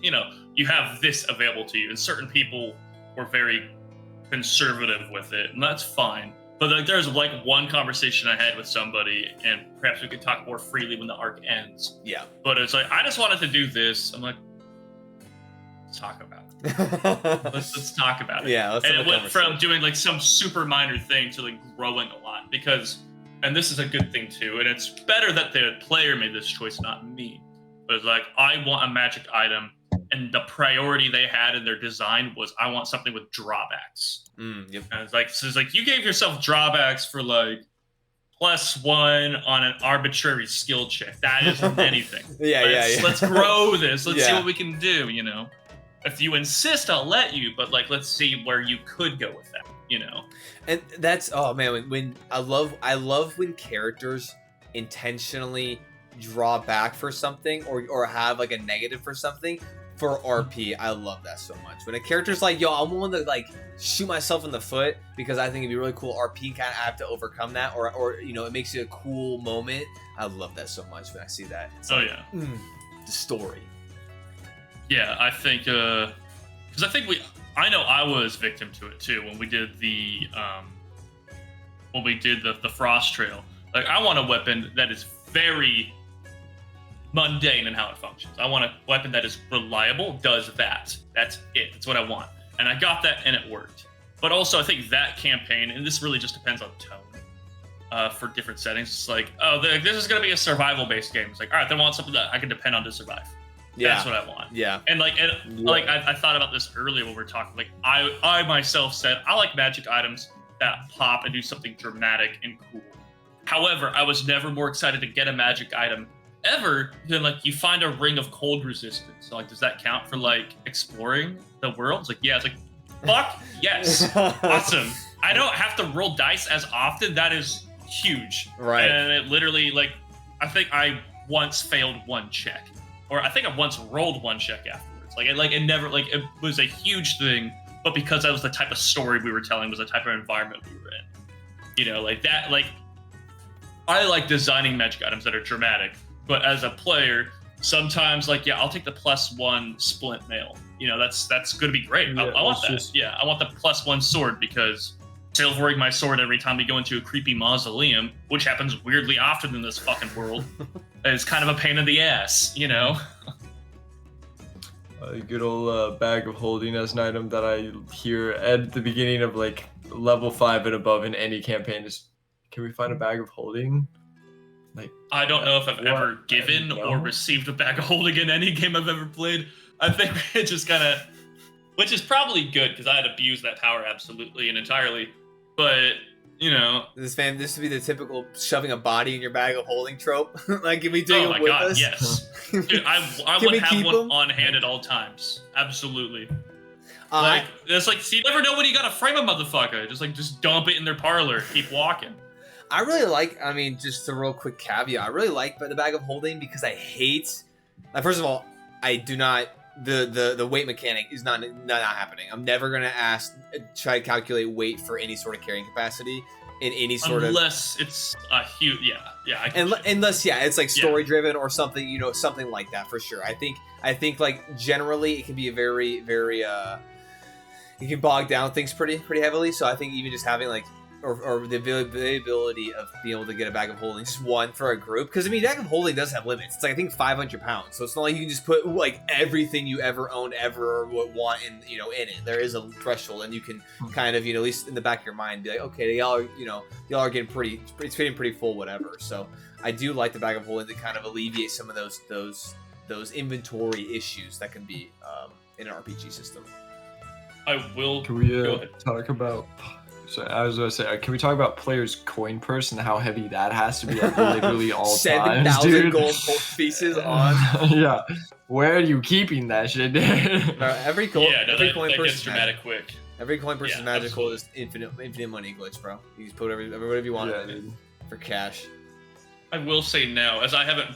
you know, you have this available to you, and certain people were very conservative with it, and that's fine. But like, there's like one conversation I had with somebody, and perhaps we could talk more freely when the arc ends. Yeah. But it's like, I just wanted to do this. I'm like, let's talk about it. let's talk about it. Yeah. And it went from doing like some super minor thing to like growing a lot, because, and this is a good thing too, and it's better that the player made this choice, not me. But it's like, I want a magic item, and the priority they had in their design was, I want something with drawbacks. Yep. And it's like you gave yourself drawbacks for like +1 on an arbitrary skill check. That isn't anything. Let's grow this. Let's see what we can do, you know? If you insist, I'll let you, but like, let's see where you could go with that, you know? And that's, oh man, when I love when characters intentionally draw back for something, or have like a negative for something. For RP, I love that so much. When a character's like, yo, I'm willing to like shoot myself in the foot because I think it'd be really cool RP, kind of have to overcome that, or you know, it makes it a cool moment. I love that so much when I see that. It's like, the story. Yeah, I think because I know I was victim to it too when we did the Frost Trail. Like, I want a weapon that is very mundane in how it functions. I want a weapon that is reliable, does that. That's it. That's what I want. And I got that, and it worked. But also, I think that campaign, and this really just depends on tone for different settings. It's like, oh, this is going to be a survival-based game. It's like, all right, they want something that I can depend on to survive. Yeah. That's what I want. Yeah. And I thought about this earlier when we were talking. Like, I myself said, I like magic items that pop and do something dramatic and cool. However, I was never more excited to get a magic item ever than like you find a ring of cold resistance. So like, does that count for like exploring the world? It's like, yeah. It's like, fuck yes, awesome. I don't have to roll dice as often. That is huge. Right. And it literally, like, I think I once failed one check, or I think I once rolled one check afterwards. Like it never, like, it was a huge thing. But because that was the type of story we were telling, was the type of environment we were in. You know, like that. Like, I like designing magic items that are dramatic. But as a player, sometimes, like, yeah, I'll take the +1 splint mail. You know, that's going to be great. Yeah, I want that. Yeah, I want the +1 sword because silvering my sword every time we go into a creepy mausoleum, which happens weirdly often in this fucking world, is kind of a pain in the ass, you know? A good old bag of holding as an item that I hear at the beginning of, like, level 5 and above in any campaign is, can we find a bag of holding? Like, I don't know if I've ever given or received a bag of holding in any game I've ever played. I think it just kind of, which is probably good because I'd abused that power absolutely and entirely. But, you know, this would be the typical shoving a body in your bag of holding trope. Like, can we take oh it my with god, us? yes. Dude, I Can we would have keep one them? on hand at all times. Absolutely. Like, it's like, so you never know when you gotta frame a motherfucker. Just dump it in their parlor. Keep walking. I really like, I mean, just a real quick caveat. I really like the bag of holding because I hate, first of all, I do not, the weight mechanic is not happening. I'm never going to try to calculate weight for any sort of carrying capacity in any sort unless it's a huge, unless it's like story driven or something, you know, something like that for sure. I think like generally it can be a very, very, you can bog down things pretty heavily. So I think even just having like, or the ability of being able to get a bag of holding, just one for a group, because I mean, bag of holding does have limits. It's like, I think 500 pounds, so it's not like you can just put like everything you ever owned ever or would want in it. There is a threshold, and you can kind of, you know, at least in the back of your mind, be like, okay, y'all are getting it's getting pretty full, whatever. So I do like the bag of holding to kind of alleviate some of those inventory issues that can be in an RPG system. I will. Can we talk about? So I was going to say, can we talk about players' coin purse and how heavy that has to be at literally all times, 7,000 gold pieces on. Yeah, where are you keeping that shit? Every coin that purse gets is dramatic magic. quick. Every coin purse is magical. Absolutely. Just infinite money glitch, bro. You just put whatever you want in it for cash. I will say now, as I haven't,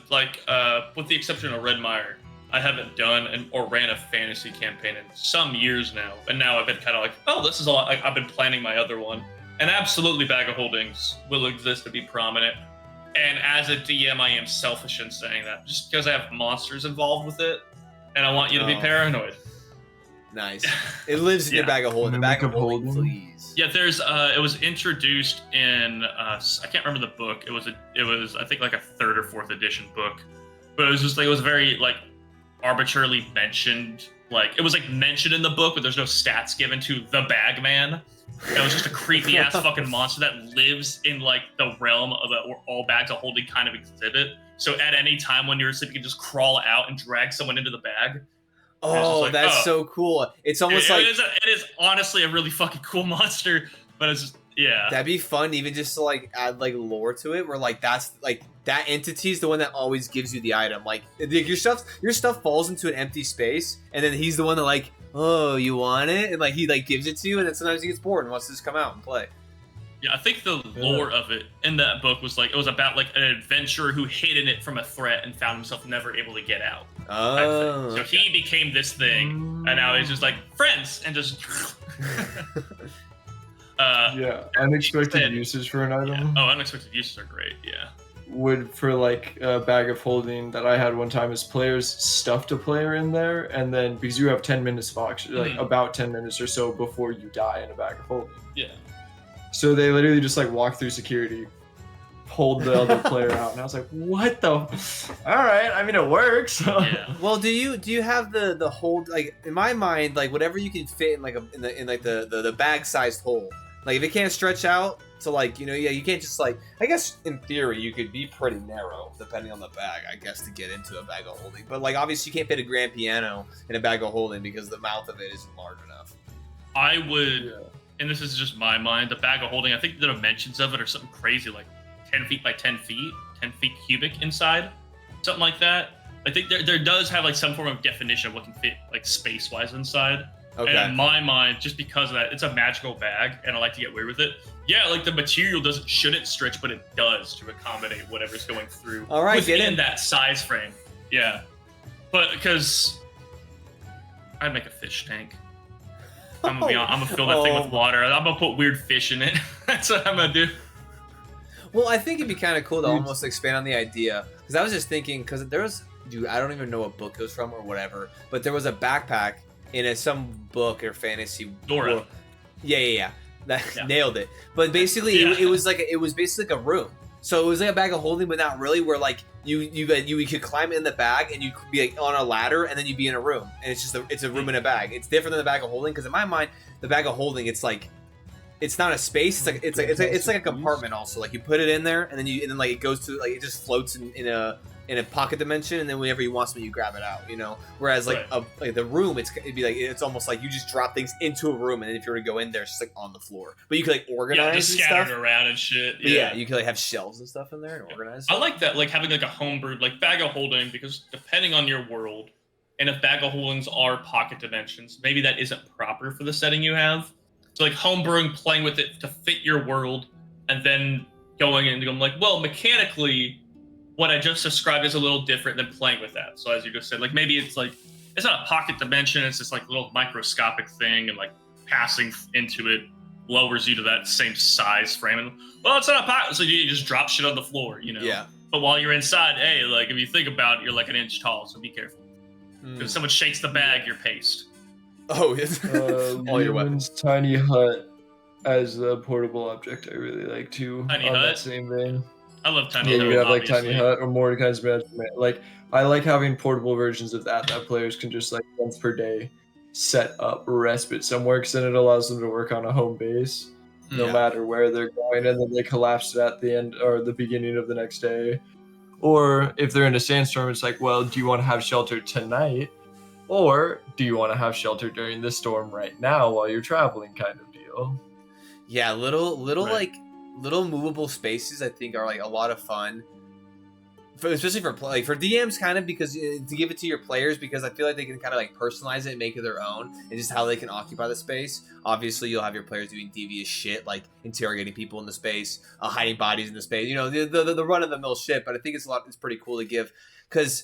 with the exception of Red Mire, I haven't done or ran a fantasy campaign in some years now, and now I've been kind of like, oh, this is a lot. I've been planning my other one, and absolutely, bag of holdings will exist to be prominent. And as a DM, I am selfish in saying that, just because I have monsters involved with it, and I want you to be paranoid. Nice. It lives in your bag of holding. The bag of holding, please. Yeah, there's. It was introduced in. I can't remember the book. It was. I think like a 3rd or 4th edition book, but it was just like, it was very like arbitrarily mentioned. Like, it was like mentioned in the book, but there's no stats given to the Bagman. It was just a creepy ass fucking monster that lives in like the realm of all bags of holding kind of exhibit. So at any time when you're asleep, you can just crawl out and drag someone into the bag. Oh, that's so cool. It's almost like it is honestly a really fucking cool monster, but it's just, yeah. That'd be fun, even just to like add like lore to it, where like that's like that entity is the one that always gives you the item. Like your stuff falls into an empty space, and then he's the one that like, oh, you want it, and like he like gives it to you, and then sometimes he gets bored and wants to just come out and play. Yeah, I think the lore of it in that book was like, it was about like an adventurer who hid in it from a threat and found himself never able to get out. Oh. So he became this thing, and now he's just like friends and just. Yeah, unexpected uses for an item. Yeah. Oh, unexpected uses are great. Yeah. Would for like a bag of holding that I had one time is players stuffed a player in there, and then because you have 10 minutes of auction, like about 10 minutes or so before you die in a bag of holding. Yeah. So they literally just like walk through security, pulled the other player out, and I was like, "What the? All right, I mean, it works." Yeah. Well, do you have the hold, like, in my mind, like whatever you can fit in like in like the bag sized hole. Like if it can't stretch out to like, you know, yeah, you can't just like, I guess in theory you could be pretty narrow depending on the bag, I guess, to get into a bag of holding. But like obviously you can't fit a grand piano in a bag of holding because the mouth of it isn't large enough. I would, and this is just my mind, the bag of holding, I think the dimensions of it are something crazy, like 10 feet by 10 feet, 10 feet cubic inside, something like that. I think there does have like some form of definition of what can fit like space-wise inside. Okay. And in my mind, just because of that, it's a magical bag, and I like to get weird with it. Yeah, like the material shouldn't stretch, but it does to accommodate whatever's going through. All right, within get in that size frame. Yeah, but because I'd make a fish tank. I'm gonna fill that thing with water. I'm gonna put weird fish in it. That's what I'm gonna do. Well, I think it'd be kind of cool to almost expand on the idea, because I was just thinking, because there was, dude, I don't even know what book it was from or whatever, but there was a backpack in some book or fantasy. Dora. Book. Yeah. Nailed it. But basically, it was basically like a room. So it was like a bag of holding, but not really. Where like you could climb in the bag and you could be like on a ladder, and then you'd be in a room, and it's just it's a room in a bag. It's different than the bag of holding, because in my mind, the bag of holding, it's like, it's not a space. It's like a compartment also. Like you put it in there, and then like it goes to, like, it just floats in a pocket dimension, and then whenever you want something, you grab it out. You know. Whereas like like the room, it'd be like, it's almost like you just drop things into a room, and then if you were to go in there, it's just like on the floor. But you could like organize, just and scattered stuff around and shit. Yeah, you could like have shelves and stuff in there and organize. I like that, like having like a homebrewed like bag of holding, because depending on your world, and if bag of holdings are pocket dimensions, maybe that isn't proper for the setting you have. So like homebrewing, playing with it to fit your world, and then going and going like, well, mechanically, what I just described is a little different than playing with that. So as you just said, like maybe it's like, it's not a pocket dimension, it's just like a little microscopic thing, and like passing into it lowers you to that same size frame. And well, it's not a pocket, so you just drop shit on the floor, you know? Yeah. But while you're inside, hey, like if you think about it, you're like an inch tall, so be careful. Because if someone shakes the bag, you're paced. Oh, yes. All your weapons. Tiny hut as a portable object, I really like too. Tiny on hut? that same vein. I love Tiny Hut. Yeah, you have like obviously. Tiny Hut or Mordecai's Magic. Like, I like having portable versions of that players can just like once per day set up respite somewhere, because then it allows them to work on a home base no matter where they're going, and then they collapse it at the end or the beginning of the next day. Or if they're in a sandstorm, it's like, well, do you want to have shelter tonight, or do you want to have shelter during this storm right now while you're traveling, kind of deal. Yeah, little Right. like little movable spaces, I think, are like a lot of fun, especially for DMs, kind of, because to give it to your players, because I feel like they can kind of like personalize it and make it their own, and just how they can occupy the space. Obviously, you'll have your players doing devious shit like interrogating people in the space, hiding bodies in the space, you know, the run of the mill shit. But I think it's pretty cool to give, because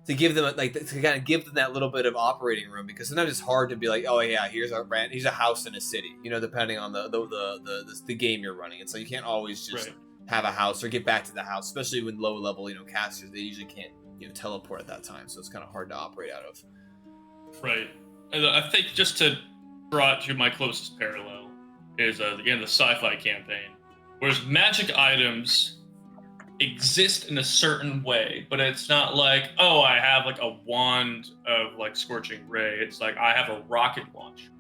to give them like to kind of give them that little bit of operating room, because sometimes it's hard to be like, oh yeah, here's a house in a city, you know, depending on the game you're running. And so you can't always just have a house or get back to the house, especially when low level, you know, casters, they usually can't, you know, teleport at that time, so it's kind of hard to operate out of. Right. And I think just to draw it to my closest parallel is again the sci-fi campaign, whereas magic items exist in a certain way, but it's not like, oh, I have like a wand of like scorching ray. It's like I have a rocket launcher.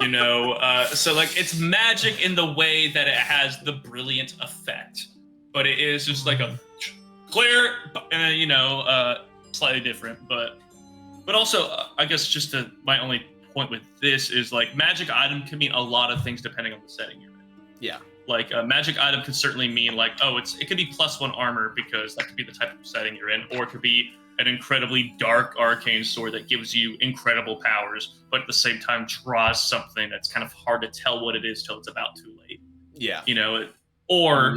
You know, so like it's magic in the way that it has the brilliant effect, but it is just like a clear, you know, slightly different. But also, I guess just my only point with this is like magic item can mean a lot of things depending on the setting you're in. Yeah. Like a magic item could certainly mean like, oh, it could be +1 armor, because that could be the type of setting you're in, or it could be an incredibly dark arcane sword that gives you incredible powers, but at the same time draws something that's kind of hard to tell what it is till it's about too late. Yeah. You know, or,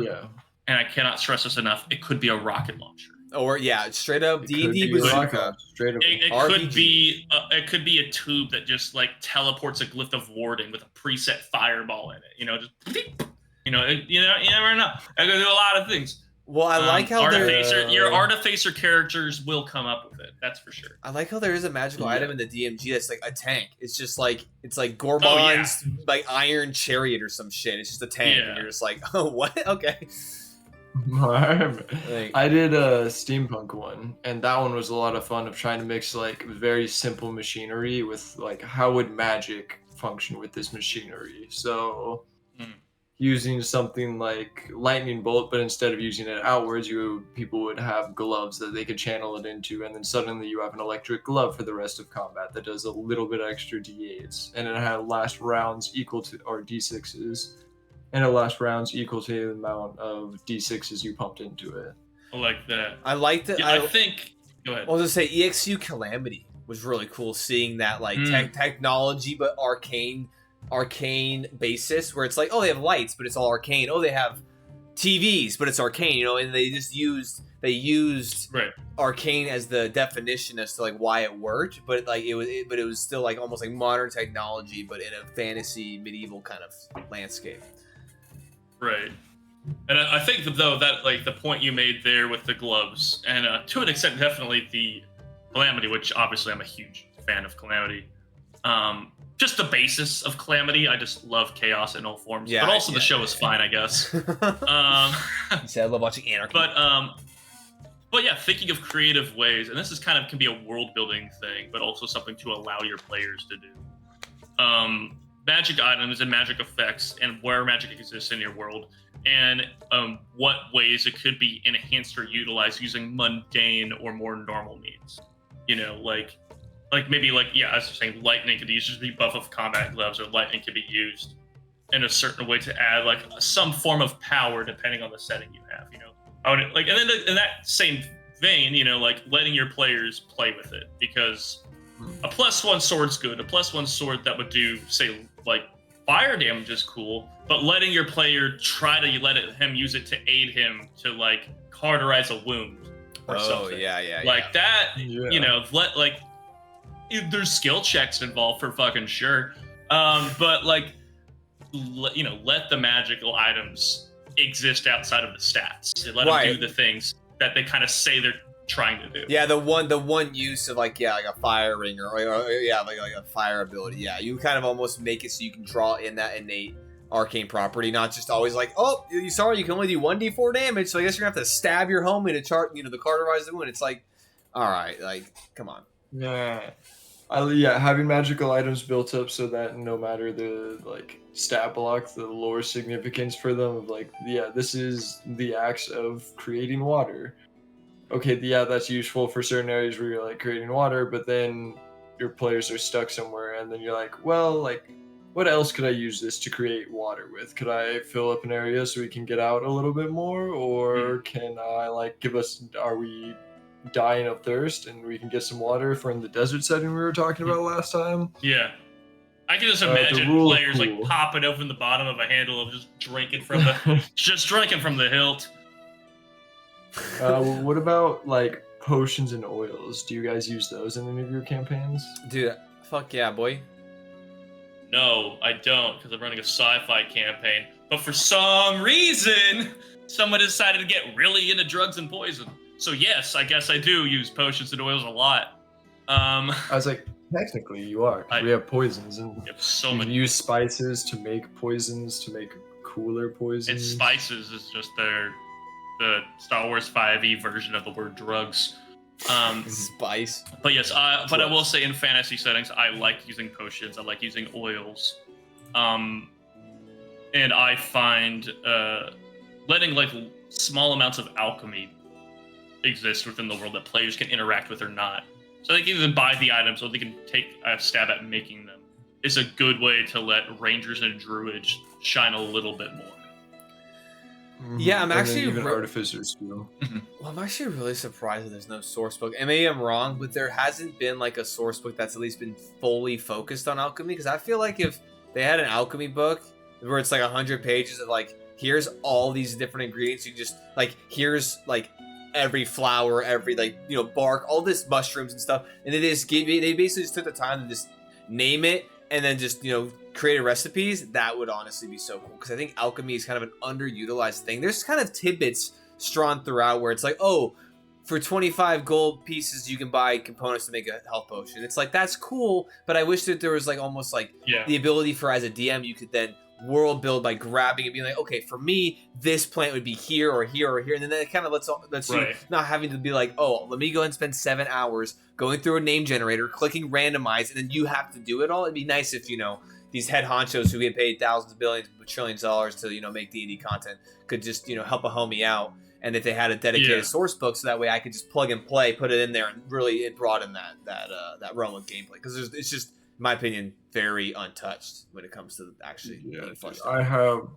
and I cannot stress this enough, it could be a rocket launcher. Or straight up D&D bazooka. Straight up. It could be a tube that just like teleports a glyph of warding with a preset fireball in it. You know, just you never know. I could do a lot of things. Well, I like how your Artificer characters will come up with it. That's for sure. I like how there is a magical item in the DMG that's like a tank. It's just like Gorbon's like iron chariot or some shit. It's just a tank, and you're just like, oh, what? Okay. Like, I did a steampunk one, and that one was a lot of fun of trying to mix like very simple machinery with like how would magic function with this machinery. So Hmm. using something like lightning bolt, but instead of using it outwards, people would have gloves that they could channel it into, and then suddenly you have an electric glove for the rest of combat that does a little bit extra d8s, and it had last rounds equal to or d6s, and it lasts rounds equal to the amount of d6s you pumped into it. I like that. I liked it. Yeah, I think. Go ahead. I was gonna say EXU Calamity was really cool. Seeing that like technology, but arcane basis, where it's like, oh, they have lights, but it's all arcane. Oh, they have TVs, but it's arcane. You know, and they used Right. arcane as the definition as to like why it worked, but like it was still like almost like modern technology, but in a fantasy medieval kind of landscape. Right. And I think though that like the point you made there with the gloves, and to an extent definitely the Calamity, which obviously I'm a huge fan of Calamity. Just the basis of Calamity, I just love chaos in all forms. Yeah, but also the yeah, show yeah, is yeah. fine, I guess. You said I love watching Anarchy. But yeah, thinking of creative ways, and this is kind of can be a world building thing, but also something to allow your players to do. Magic items and magic effects, and where magic exists in your world, and what ways it could be enhanced or utilized using mundane or more normal means. You know, like maybe like, yeah, as you're saying, lightning could just be buff of combat gloves, or lightning could be used in a certain way to add like some form of power depending on the setting you have. You know, I would like, and then in that same vein, you know, like letting your players play with it, because a +1 sword's good. A +1 sword that would do, say, like fire damage is cool, but letting your player try to him use it to aid him to like cauterize a wound or something. Yeah. Like that, Yeah. you know, there's skill checks involved for fucking sure. But like, you know, let the magical items exist outside of the stats. Let them do the things that they kind of say they're trying to do. Yeah, the one use of like a fire ring or like a fire ability. Yeah, you kind of almost make it so you can draw in that innate arcane property, not just always like, oh, you sorry, you can only do 1d4 damage, so I guess you're gonna have to stab your homie to chart, you know, the cauterize the wound. It's like, all right, like, come on. Yeah. Having magical items built up so that no matter the like stat block, the lore significance for them of like, yeah, this is the acts of creating water. Okay, yeah, that's useful for certain areas where you're like creating water, but then your players are stuck somewhere, and then you're like, well, like, what else could I use this to create water with? Could I fill up an area so we can get out a little bit more, or can I like are we dying of thirst and we can get some water from the desert setting we were talking about last time? Yeah. I can just imagine players like popping open the bottom of a handle of just drinking from the hilt. What about like potions and oils? Do you guys use those in any of your campaigns? Dude, fuck yeah, boy. No, I don't, because I'm running a sci-fi campaign. But for some reason, someone decided to get really into drugs and poison. So yes, I guess I do use potions and oils a lot. I was like, technically you are. We have poisons, and you use spices to make poisons, to make cooler poisons. And spices is just the Star Wars 5e version of the word drugs. Spice. But yes, but I will say in fantasy settings, I like using potions. I like using oils. And I find letting like small amounts of alchemy exist within the world that players can interact with or not. So they can even buy the items, or they can take a stab at making them. It's a good way to let rangers and druids shine a little bit more. Yeah, I'm actually even artificers too. Well, I'm actually really surprised that there's no source book. And maybe I'm wrong, but there hasn't been like a source book that's at least been fully focused on alchemy. Because I feel like if they had an alchemy book where it's like 100 pages of like, here's all these different ingredients, you just like, here's like every flower, every like, you know, bark, all this mushrooms and stuff, and they basically just took the time to just name it and then just, you know, created recipes. That would honestly be so cool, because I think alchemy is kind of an underutilized thing. There's kind of tidbits strewn throughout where it's like, oh, for 25 gold pieces you can buy components to make a health potion. It's like, that's cool, but I wish that there was like almost like the ability for, as a DM, you could then world build by grabbing it, being like, okay, for me, this plant would be here or here or here, and then that kind of lets you not having to be like, oh, let me go and spend 7 hours going through a name generator, clicking randomize, and then you have to do it all. It'd be nice if these head honchos who get paid thousands of billions, trillions of dollars to make D&D content could just help a homie out, and if they had a dedicated source book, so that way I could just plug and play, put it in there, and really broaden that realm of gameplay, because it's just, in my opinion, very untouched when it comes to actually being fleshed out. I have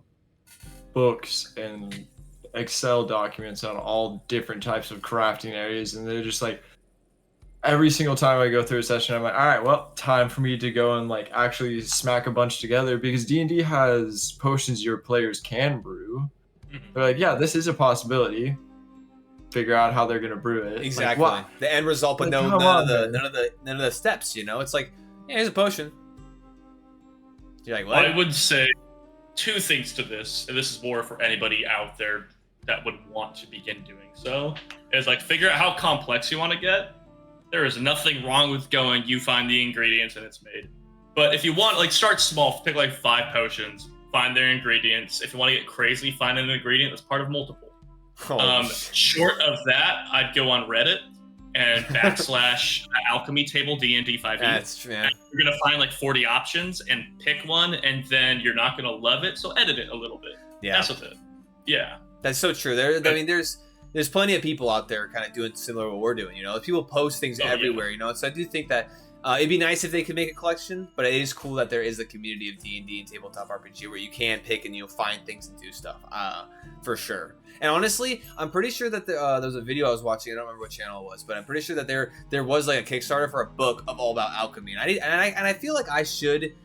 books and Excel documents on all different types of crafting areas, and they're just like, every single time I go through a session, I'm like, all right, well, time for me to go and like actually smack a bunch together, because D&D has potions your players can brew. They're like, yeah, this is a possibility. Figure out how they're gonna brew it. Exactly. Like, the end result, but none of the steps. It's like, yeah, here's a potion. You're like, what? I would say 2 things to this, and this is more for anybody out there that would want to begin doing so, is like figure out how complex you want to get. There is nothing wrong with going, you find the ingredients and it's made. But if you want, like, start small, pick like 5 potions, find their ingredients. If you want to get crazy, find an ingredient that's part of multiple. Short of that, I'd go on Reddit and / alchemy table D&D 5e. That's true. And you're gonna find like 40 options and pick one, and then you're not gonna love it, so edit it a little bit. Yeah, mess with it. Yeah, that's so true. There's plenty of people out there kind of doing similar to what we're doing. People post things everywhere. So I do think that it'd be nice if they could make a collection, but it is cool that there is a community of D&D and tabletop RPG where you can pick and find things and do stuff, for sure. And honestly, I'm pretty sure that there was a video I was watching. I don't remember what channel it was, but I'm pretty sure that there was like a Kickstarter for a book of all about alchemy. And I feel like I should,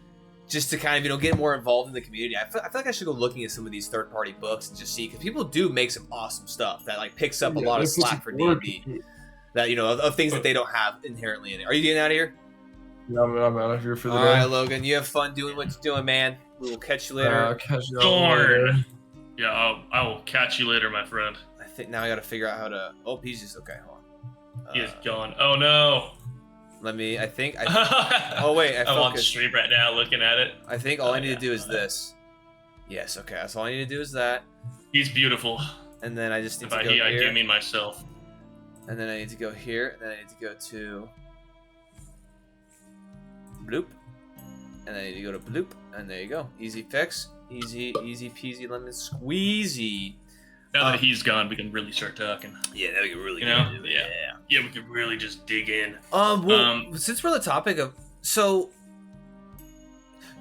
just to kind of get more involved in the community. I feel like I should go looking at some of these third-party books and just see, because people do make some awesome stuff that like picks up a lot of slack for D&D. That of things that they don't have inherently in it. Are you getting out of here? Yeah, I'm out of here for the day. All right, Logan, you have fun doing what you're doing, man. We will catch you later. Catch you later. Yeah, I will catch you later, my friend. I think now I got to figure out how to. Oh, he's just okay. Hold on. He is gone. Oh no. Oh wait, I I'm on the stream right now looking at it. I think all I need to do is this. Yes, okay. That's all I need to do is that. He's beautiful. And then I just need to go here. I do mean myself. And then I need to go here, and then I need to go to bloop. And then I need to go to bloop, and there you go. Easy fix. Easy peasy lemon squeezy. Now that he's gone, we can really start talking. Yeah, that we can really yeah, we can really just dig in. Since we're on the topic of, so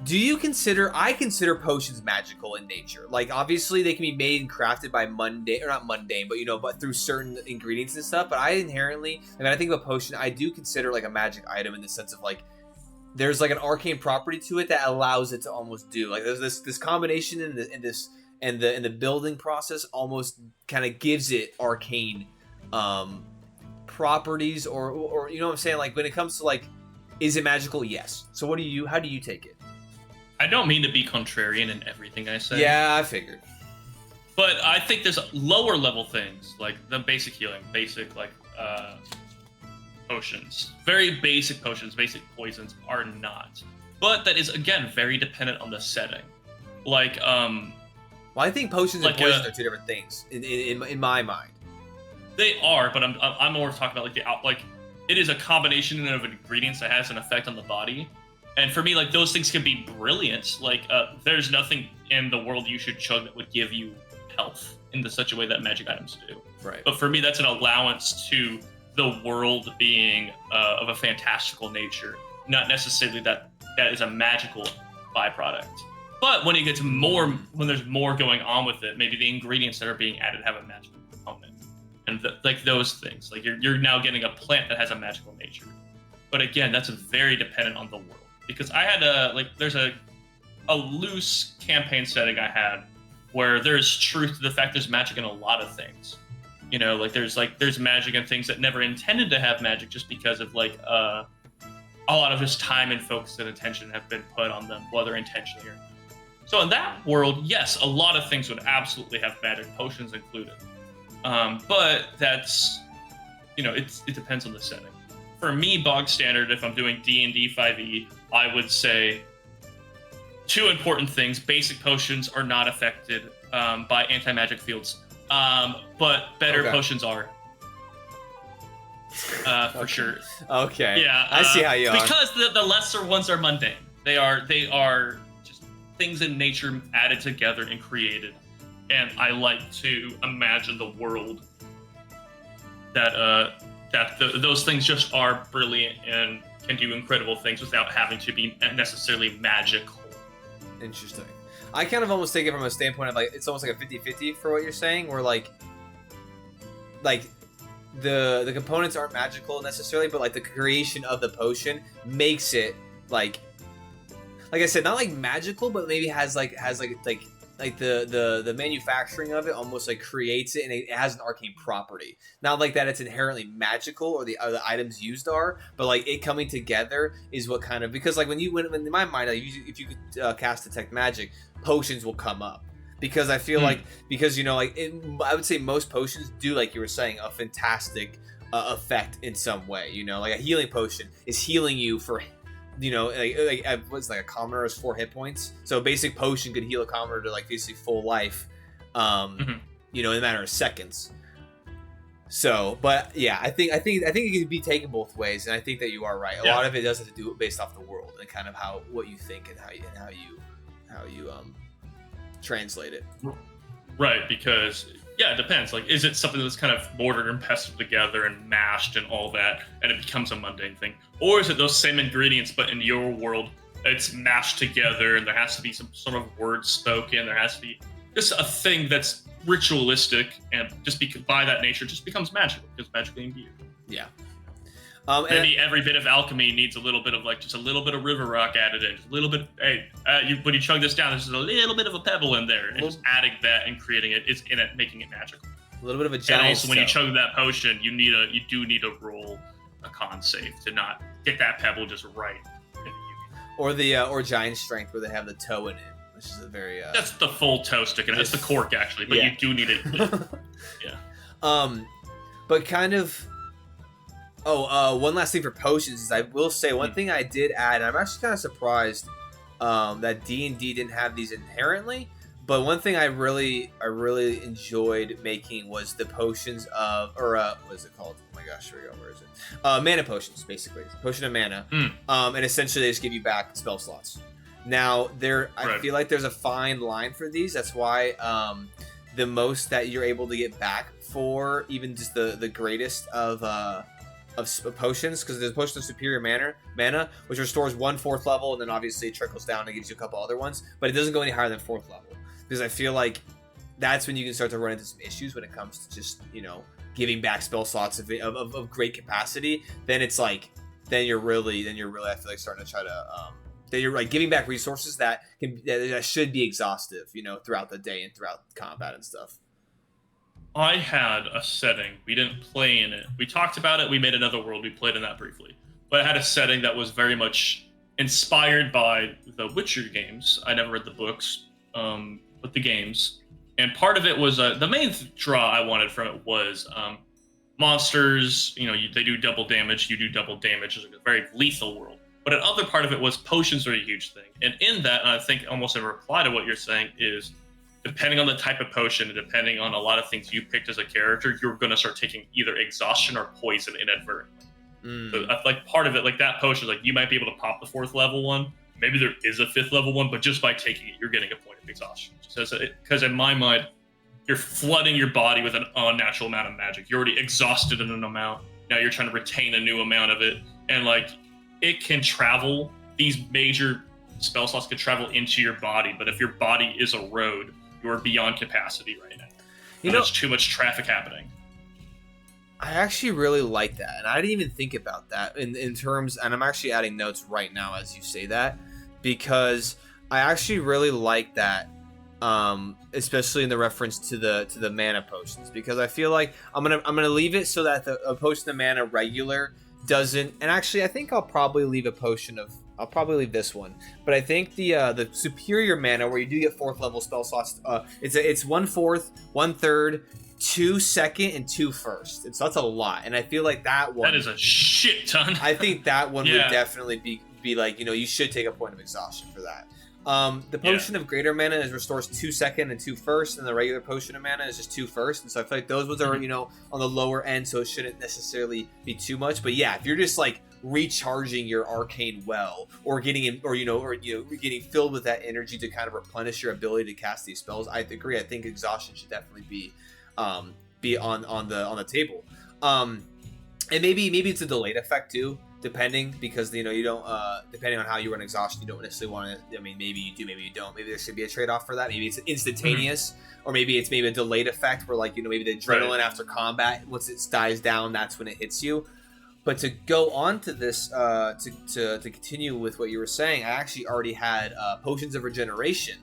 do you consider? I consider potions magical in nature. Like, obviously they can be made and crafted by not mundane, but through certain ingredients and stuff. But I inherently, when I think of a potion, I do consider like a magic item in the sense of like, there's like an arcane property to it that allows it to almost do like there's this combination in the building process almost kind of gives it arcane properties or you know what I'm saying, like when it comes to like, is it magical? Yes. So how do you take it? I don't mean to be contrarian in everything I say. Yeah, I figured. But I think there's lower level things like the basic healing, potions. Very basic potions, basic poisons are not. But that is, again, very dependent on the setting. Like, well, I think potions and poisons are 2 different things in my mind. They are, but I'm more talking about like it is a combination of ingredients that has an effect on the body. And for me, like, those things can be brilliant. Like, there's nothing in the world you should chug that would give you health in such a way that magic items do. Right. But for me, that's an allowance to the world being of a fantastical nature, not necessarily that is a magical byproduct. But when it gets when there's more going on with it, maybe the ingredients that are being added have a magical component, and like those things, like you're now getting a plant that has a magical nature. But again, that's very dependent on the world, because I had there's a loose campaign setting I had where there's truth to the fact there's magic in a lot of things. There's magic in things that never intended to have magic, just because of a lot of just time and focus and attention have been put on them, whether intentionally or not. So in that world, yes, a lot of things would absolutely have magic, potions included. But that's, it depends on the setting. For me, bog standard, if I'm doing D&D 5e, I would say two important things. Basic potions are not affected by anti-magic fields, but better potions are. For sure. Okay. Yeah. I see how you are. Because the lesser ones are mundane. They are just things in nature added together and created. And I like to imagine the world that those things just are brilliant and can do incredible things without having to be necessarily magical. Interesting. I kind of almost take it from a standpoint of like it's almost like a 50-50 for what you're saying, where like the components aren't magical necessarily, but like the creation of the potion makes it like I said, not like magical, but maybe has the manufacturing of it almost like creates it, and it has an arcane property. Not like that it's inherently magical or the items used are, but like it coming together is what kind of, because like when in my mind, like, if you could cast detect magic, potions will come up. Because I feel like, because, you know, like I would say most potions do, like you were saying, a fantastic effect in some way. You know, like a healing potion is healing you for, you know, like what's like a commoner has 4 hit points. So a basic potion could heal a commoner to like basically full life, you know, in a matter of seconds. So, but yeah, I think it could be taken both ways, and I think that you are right. A lot of it does have to do it based off the world and kind of what you think and how you translate it. Right, because it depends. Like, is it something that's kind of mortared and pestled together and mashed and all that, and it becomes a mundane thing? Or is it those same ingredients, but in your world, it's mashed together, and there has to be some sort of word spoken, there has to be just a thing that's ritualistic, and just by that nature, just becomes magical, because magically imbued. Yeah. Maybe every bit of alchemy needs a little bit of just a little bit of river rock added in, just a little bit. Hey, when you chug this down, there's just a little bit of a pebble in there, and just adding that and creating it is in it, making it magical. A little bit of a giant. And also, when you chug that potion, you do need to roll a con save to not get that pebble just right. Or giant strength, where they have the toe in it, which is a very. That's the full toe stick, and that's the cork actually, but you do need it. Yeah. But kind of. One last thing for potions is I will say one thing I did add, and I'm actually kind of surprised that D&D didn't have these inherently, but one thing I really enjoyed making was the potions of, what is it called? Oh my gosh, here we go, where is it? Mana potions, basically. Potion of mana. And essentially they just give you back spell slots. Now, I feel like there's a fine line for these, that's why the most that you're able to get back for even just the greatest of potions, because there's a potion of superior mana, which restores 1 4th level, and then obviously it trickles down and gives you a couple other ones, but it doesn't go any higher than 4th level, because I feel like that's when you can start to run into some issues when it comes to just, you know, giving back spell slots of great capacity. Then it's like, then you're really I feel like starting to try to then you're like giving back resources that should be exhaustive, you know, throughout the day and throughout combat and stuff. I had a setting. We didn't play in it. We talked about it. We made another world. We played in that briefly. But it had a setting that was very much inspired by the Witcher games. I never read the books, but the games. And part of it was the main draw I wanted from it was monsters. You know, they do double damage. You do double damage. It's a very lethal world. But another part of it was potions are a huge thing. And in that, and I think almost in reply to what you're saying is, depending on the type of potion and depending on a lot of things you picked as a character, you're going to start taking either exhaustion or poison inadvertently. So like part of it, like that potion, like you might be able to pop the 4th level one. Maybe there is a 5th level one, but just by taking it, you're getting a point of exhaustion. Because in my mind, you're flooding your body with an unnatural amount of magic. You're already exhausted in an amount. Now you're trying to retain a new amount of it. And like it can travel, these major spell slots can travel into your body. But if your body is a road, you're beyond capacity right now. There's too much traffic happening. I actually really like that, and I didn't even think about that in terms, and I'm actually adding notes right now as you say that, because I actually really like that, especially in the reference to the mana potions, because I feel like I'm gonna leave it so that a potion of mana regular doesn't, and actually I think I'll probably leave I'll probably leave this one, but I think the superior mana, where you do get 4th level spell slots, it's 1 4th, 1 3rd, 2 second, and 2 first, and so that's a lot. And I feel like that one, that is a shit ton. I think that one would definitely be like, you know, you should take a point of exhaustion for that. The potion of greater mana is restores 2 second and 2 first, and the regular potion of mana is just 2 first. And so I feel like those ones are, you know, on the lower end, so it shouldn't necessarily be too much. But yeah, if you're just like recharging your arcane well, or getting getting filled with that energy to kind of replenish your ability to cast these spells, I agree. I think exhaustion should definitely be on the table. And maybe it's a delayed effect too, depending, because you know you don't depending on how you run exhaustion, you don't necessarily want to. I mean, maybe you do, maybe you don't. Maybe there should be a trade-off for that. Maybe it's instantaneous, or maybe it's a delayed effect where, like, you know, maybe the adrenaline after combat, once it dies down, that's when it hits you. But to go on to this, to continue with what you were saying, I actually already had potions of regeneration,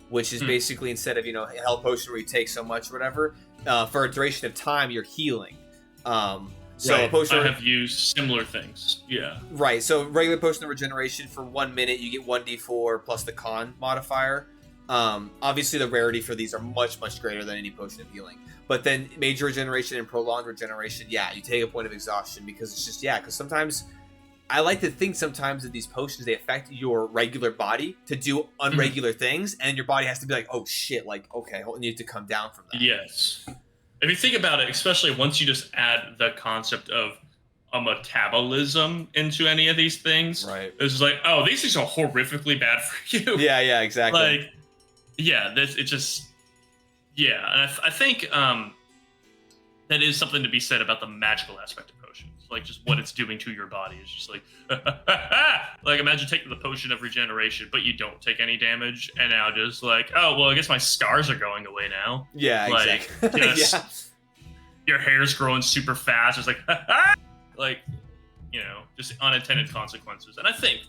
which is basically, instead of, you know, a health potion where you take so much or whatever, for a duration of time you're healing. So right. a potion I have used similar things. Yeah. Right. So regular potion of regeneration, for 1 minute you get 1d4 plus the con modifier. Obviously the rarity for these are much greater than any potion of healing. But then major regeneration and prolonged regeneration, yeah, you take a point of exhaustion, because it's just, because sometimes I like to think sometimes that these potions, they affect your regular body to do unregular things, and your body has to be like, oh shit, like, okay, you need to come down from that. Yes. If you think about it, especially once you just add the concept of a metabolism into any of these things, right? It's just like, oh, these things are horrifically bad for you. Yeah, exactly. Like, yeah, it just, yeah, and I think that is something to be said about the magical aspect of potions. Like, just what it's doing to your body is just like, like, imagine taking the potion of regeneration, but you don't take any damage, and now just like, oh, well, I guess my scars are going away now. Yeah, like, exactly. Your hair's growing super fast. It's like, like, you know, just unintended consequences. And I think,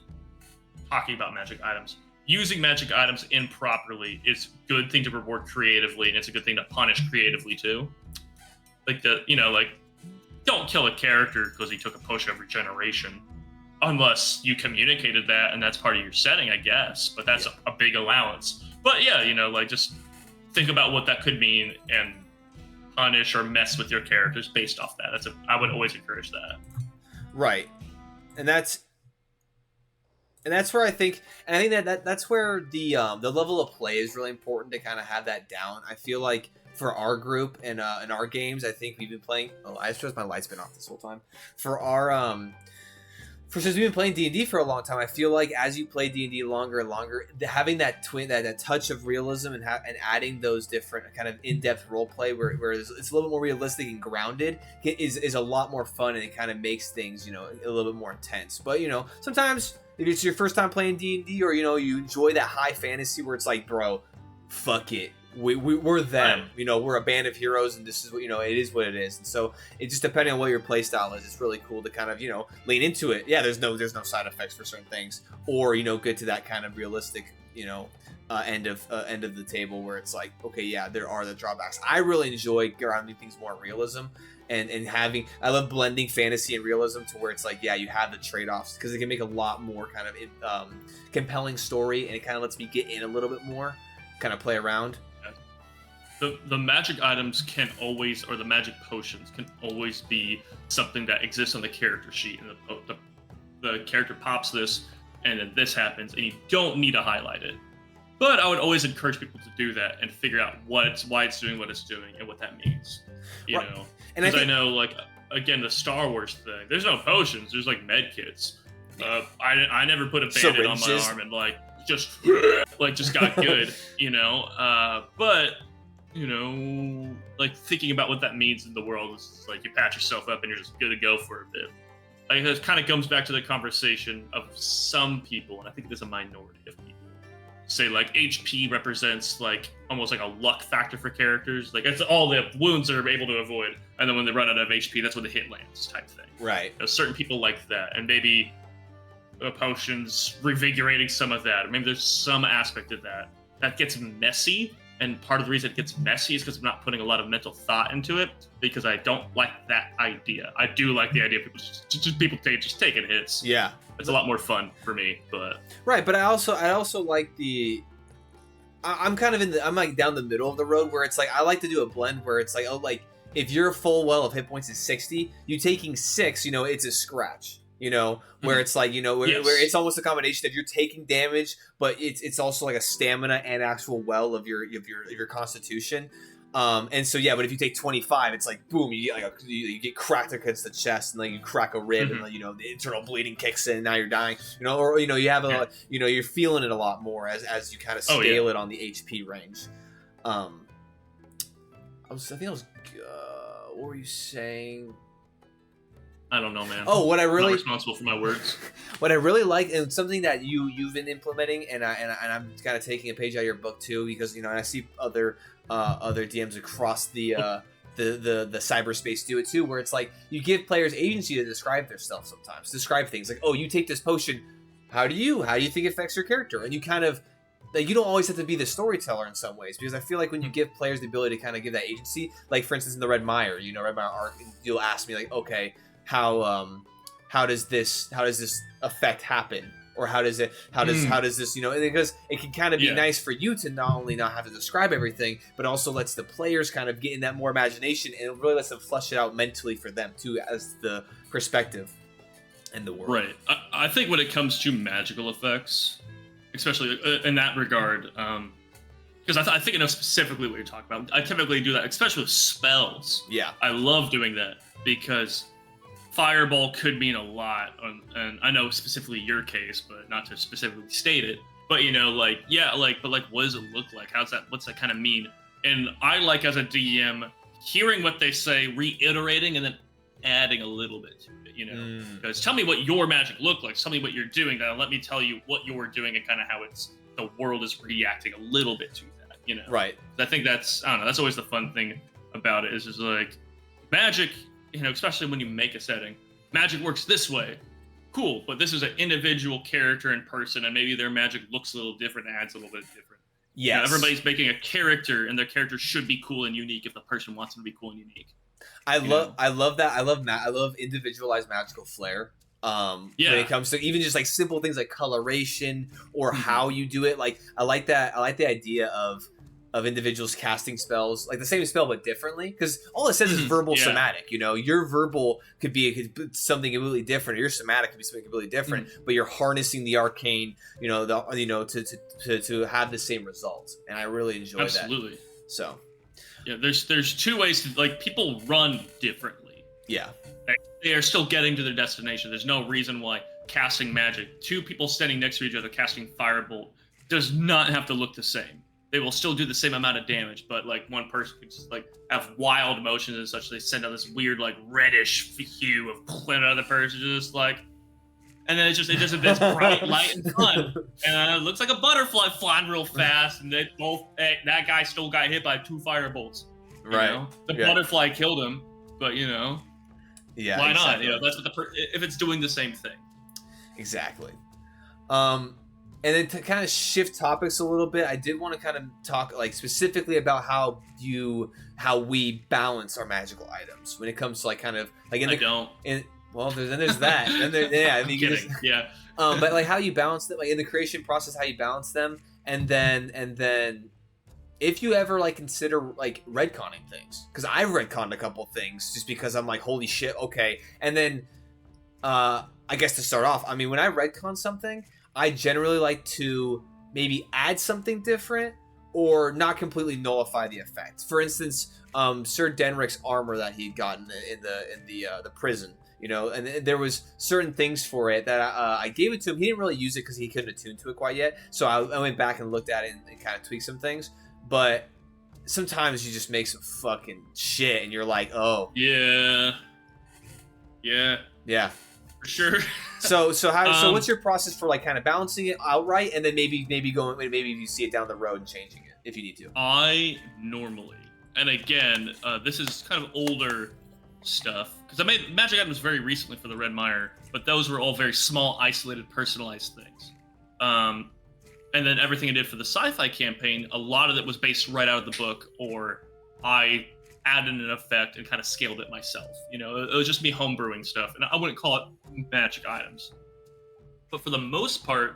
talking about magic items, using magic items improperly is a good thing to reward creatively, and it's a good thing to punish creatively too. Like, don't kill a character because he took a potion of regeneration, unless you communicated that and that's part of your setting, I guess. But that's a big allowance. But yeah, you know, like, just think about what that could mean and punish or mess with your characters based off that. I would always encourage that. Right, and that's where I think that's where the level of play is really important, to kind of have that down. I feel like for our group and in our games, I think we've been playing. Oh, I just realized my light's been off this whole time. For our since we've been playing D&D for a long time, I feel like as you play D&D longer and longer, having that touch of realism and adding those different kind of in-depth role play where it's a little bit more realistic and grounded is a lot more fun, and it kind of makes things, you know, a little bit more intense. But, you know, sometimes if it's your first time playing D&D, or, you know, you enjoy that high fantasy where it's like, bro, fuck it. We're them, right. You know, we're a band of heroes, and this is what, you know, it is what it is. And so it just, depending on what your play style is, it's really cool to kind of, you know, lean into it. Yeah, there's no side effects for certain things, or, you know, get to that kind of realistic, you know, end of the table where it's like, okay, yeah, there are the drawbacks. I really enjoy grounding things more in realism, and I love blending fantasy and realism to where it's like, yeah, you have the trade-offs, because it can make a lot more kind of compelling story, and it kind of lets me get in a little bit more, kind of play around. The magic items can always, or the magic potions can always be something that exists on the character sheet, and the character pops this, and then this happens, and you don't need to highlight it. But I would always encourage people to do that and figure out why it's doing what it's doing and what that means. You know, because I know, like, again, the Star Wars thing. There's no potions. There's like med kits. I never put a bandit on my arm and just got good. You know, but. You know, like, thinking about what that means in the world is like you patch yourself up and you're just good to go for a bit. Like, it kind of comes back to the conversation of some people, and I think there's a minority of people, say like HP represents like almost like a luck factor for characters. Like, it's all the wounds they're able to avoid, and then when they run out of HP, that's when the hit lands, type thing. Right. You know, certain people like that, and maybe potions revigorating some of that, or maybe there's some aspect of that gets messy. And part of the reason it gets messy is because I'm not putting a lot of mental thought into it, because I don't like that idea. I do like the idea of people taking hits. Yeah, it's a lot more fun for me. But right, but I also like I'm kind of I'm like down the middle of the road, where it's like I like to do a blend where it's like, oh, like, if your full well of hit points is 60, you taking 6, you know, it's a scratch. where it's like, where Yes. it's almost a combination of you're taking damage, but it's also like a stamina and actual well of your constitution. And so yeah, but if you take 25, it's like boom, you get you get cracked against the chest, and then you crack a rib, and the internal bleeding kicks in, and now you're dying. Or you have you're feeling it a lot more as you kind of scale it on the HP range. I think I was what were you saying? I don't know, man. Oh, what I really I'm not responsible for my words. What I really like, and something that you've been implementing, and I'm kind of taking a page out of your book too, because I see other DMs across the cyberspace do it too, where it's like you give players agency to describe their stuff sometimes, describe things like, oh, you take this potion, how do you think it affects your character, and you kind of like, you don't always have to be the storyteller in some ways, because I feel like when you give players the ability to kind of give that agency, like for instance in the Red Mire arc, you'll ask me like, okay, how does this effect happen, or how does this because it can kind of be nice for you to not only not have to describe everything, but also lets the players kind of get in that more imagination, and it really lets them flesh it out mentally for them too, as the perspective and the world. Right. I think when it comes to magical effects, especially in that regard, because I think I know specifically what you're talking about. I typically do that, especially with spells. Yeah. I love doing that because fireball could mean a lot, and I know specifically your case, but not to specifically state it. But what does it look like? What's that kind of mean? And I like, as a DM, hearing what they say, reiterating, and then adding a little bit to it. Because tell me what your magic looked like. Tell me what you're doing. Then let me tell you what you're doing and kind of how the world is reacting a little bit to that. Right. I think that's always the fun thing about it. Is just like magic. Especially when you make a setting, magic works this way. Cool, but this is an individual character and person, and maybe their magic looks a little different, adds a little bit different. Yeah, everybody's making a character, and their character should be cool and unique if the person wants them to be cool and unique. I love that. I love individualized magical flair. When it comes to even just like simple things like coloration or how you do it. Like I like that. I like the idea of individuals casting spells, like the same spell but differently, because all it says is verbal somatic. Your verbal could be something completely different, or your somatic could be something completely different, but you're harnessing the arcane, to have the same result, and I really enjoy that. Absolutely. So, yeah, there's two ways to, like, people run differently. Yeah, they are still getting to their destination. There's no reason why casting magic, two people standing next to each other casting firebolt, does not have to look the same. They will still do the same amount of damage, but like one person could just like have wild emotions and such. They send out this weird like reddish hue of another person, just like, and then it's this bright light and fun, and it looks like a butterfly flying real fast, and they both that guy still got hit by 2 firebolts. Right. The butterfly killed him, but yeah, why exactly. not? That's what if it's doing the same thing. Exactly. And then to kind of shift topics a little bit, I did want to kind of talk like specifically about how we balance our magical items when it comes to like kind of like there's that. But like how you balance them, like in the creation process, how you balance them, and then if you ever like consider like retconning things, because I've retconned a couple things just because I'm like, holy shit, okay. And then I guess to start off, I mean, when I retcon something, I generally like to maybe add something different or not completely nullify the effect. For instance, Sir Denrick's armor that he'd gotten in the prison, and there was certain things for it that I gave it to him. He didn't really use it because he couldn't attune to it quite yet. So I went back and looked at it and kind of tweaked some things. But sometimes you just make some fucking shit and you're like, oh. Yeah. For sure. So what's your process for like kind of balancing it outright, and then maybe you see it down the road and changing it if you need to? I normally, and again, this is kind of older stuff because I made magic items very recently for the Red Mire, but those were all very small, isolated, personalized things. And then everything I did for the sci-fi campaign, a lot of it was based right out of the book, or I added an effect and kind of scaled it myself. It was just me homebrewing stuff, and I wouldn't call it magic items. But for the most part,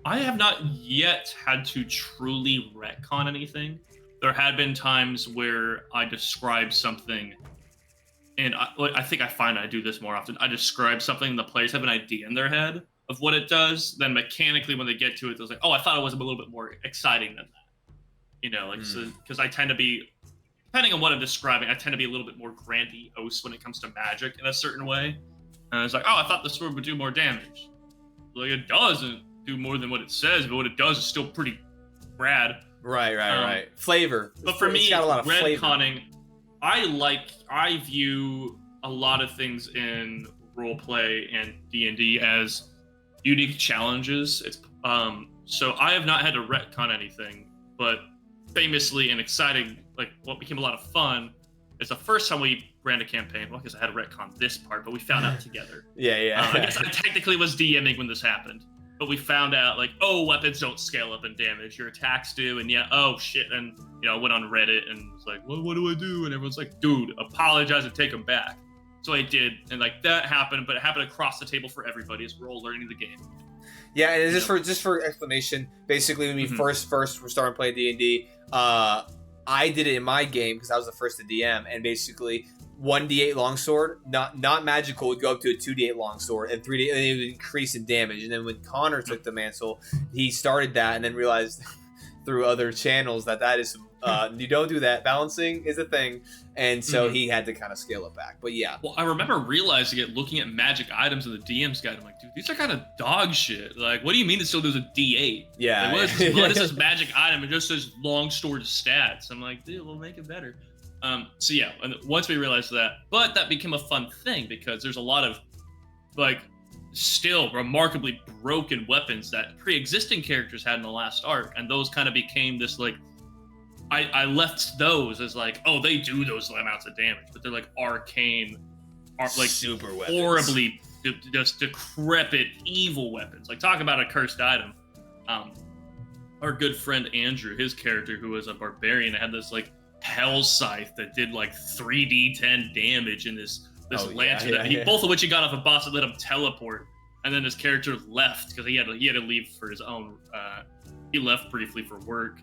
I have not yet had to truly retcon anything. There had been times where I described something and I think I find I do this more often. I describe something, the players have an idea in their head of what it does. Then mechanically, when they get to it, they're like, "Oh, I thought it was a little bit more exciting than that." So because I tend to be, depending on what I'm describing, I tend to be a little bit more grandiose when it comes to magic in a certain way. And it's like, "Oh, I thought the sword would do more damage." Like it doesn't do more than what it says, but what it does is still pretty rad. Right. Flavor. But for me, it's got a lot of flavor. retconning, I view a lot of things in roleplay and D&D as unique challenges. It's so I have not had to retcon anything, but famously and exciting, like what became a lot of fun is the first time we ran a campaign. Well, I guess I had to retcon this part, but we found out together. Yeah. I guess I technically was DMing when this happened. But we found out, like, oh, weapons don't scale up in damage. Your attacks do, and oh, shit. And, I went on Reddit and was like, well, what do I do? And everyone's like, dude, apologize and take them back. So I did, and, like, that happened, but it happened across the table for everybody as we're all learning the game. Yeah, and just for explanation, basically, when we first were starting playing D&D, I did it in my game because I was the first to DM, and basically 1d8 longsword, not magical, would go up to a 2d8 longsword, and 3d8, and it would increase in damage. And then when Connor took the mantle, he started that, and then realized through other channels that is you don't do that. Balancing is a thing, and so he had to kind of scale it back. But yeah. Well, I remember realizing it looking at magic items in the DM's guide. I'm like, dude, these are kind of dog shit. Like, what do you mean it still does a D8? Yeah. Like, what is this magic item? It just says long stored stats. I'm like, dude, we'll make it better. So yeah, and once we realized that, but that became a fun thing because there's a lot of, like, still remarkably broken weapons that pre-existing characters had in the last arc, and those kind of became this, like, I left those as like, oh, they do those amounts of damage, but they're like arcane, like super weapons. Horribly just decrepit evil weapons. Like, talk about a cursed item. Our good friend Andrew, his character, who was a barbarian, had this like hell scythe that did like 3d10 damage in this lantern. Both of which he got off a boss that let him teleport, and then his character left because he had to leave for his own. He left briefly for work.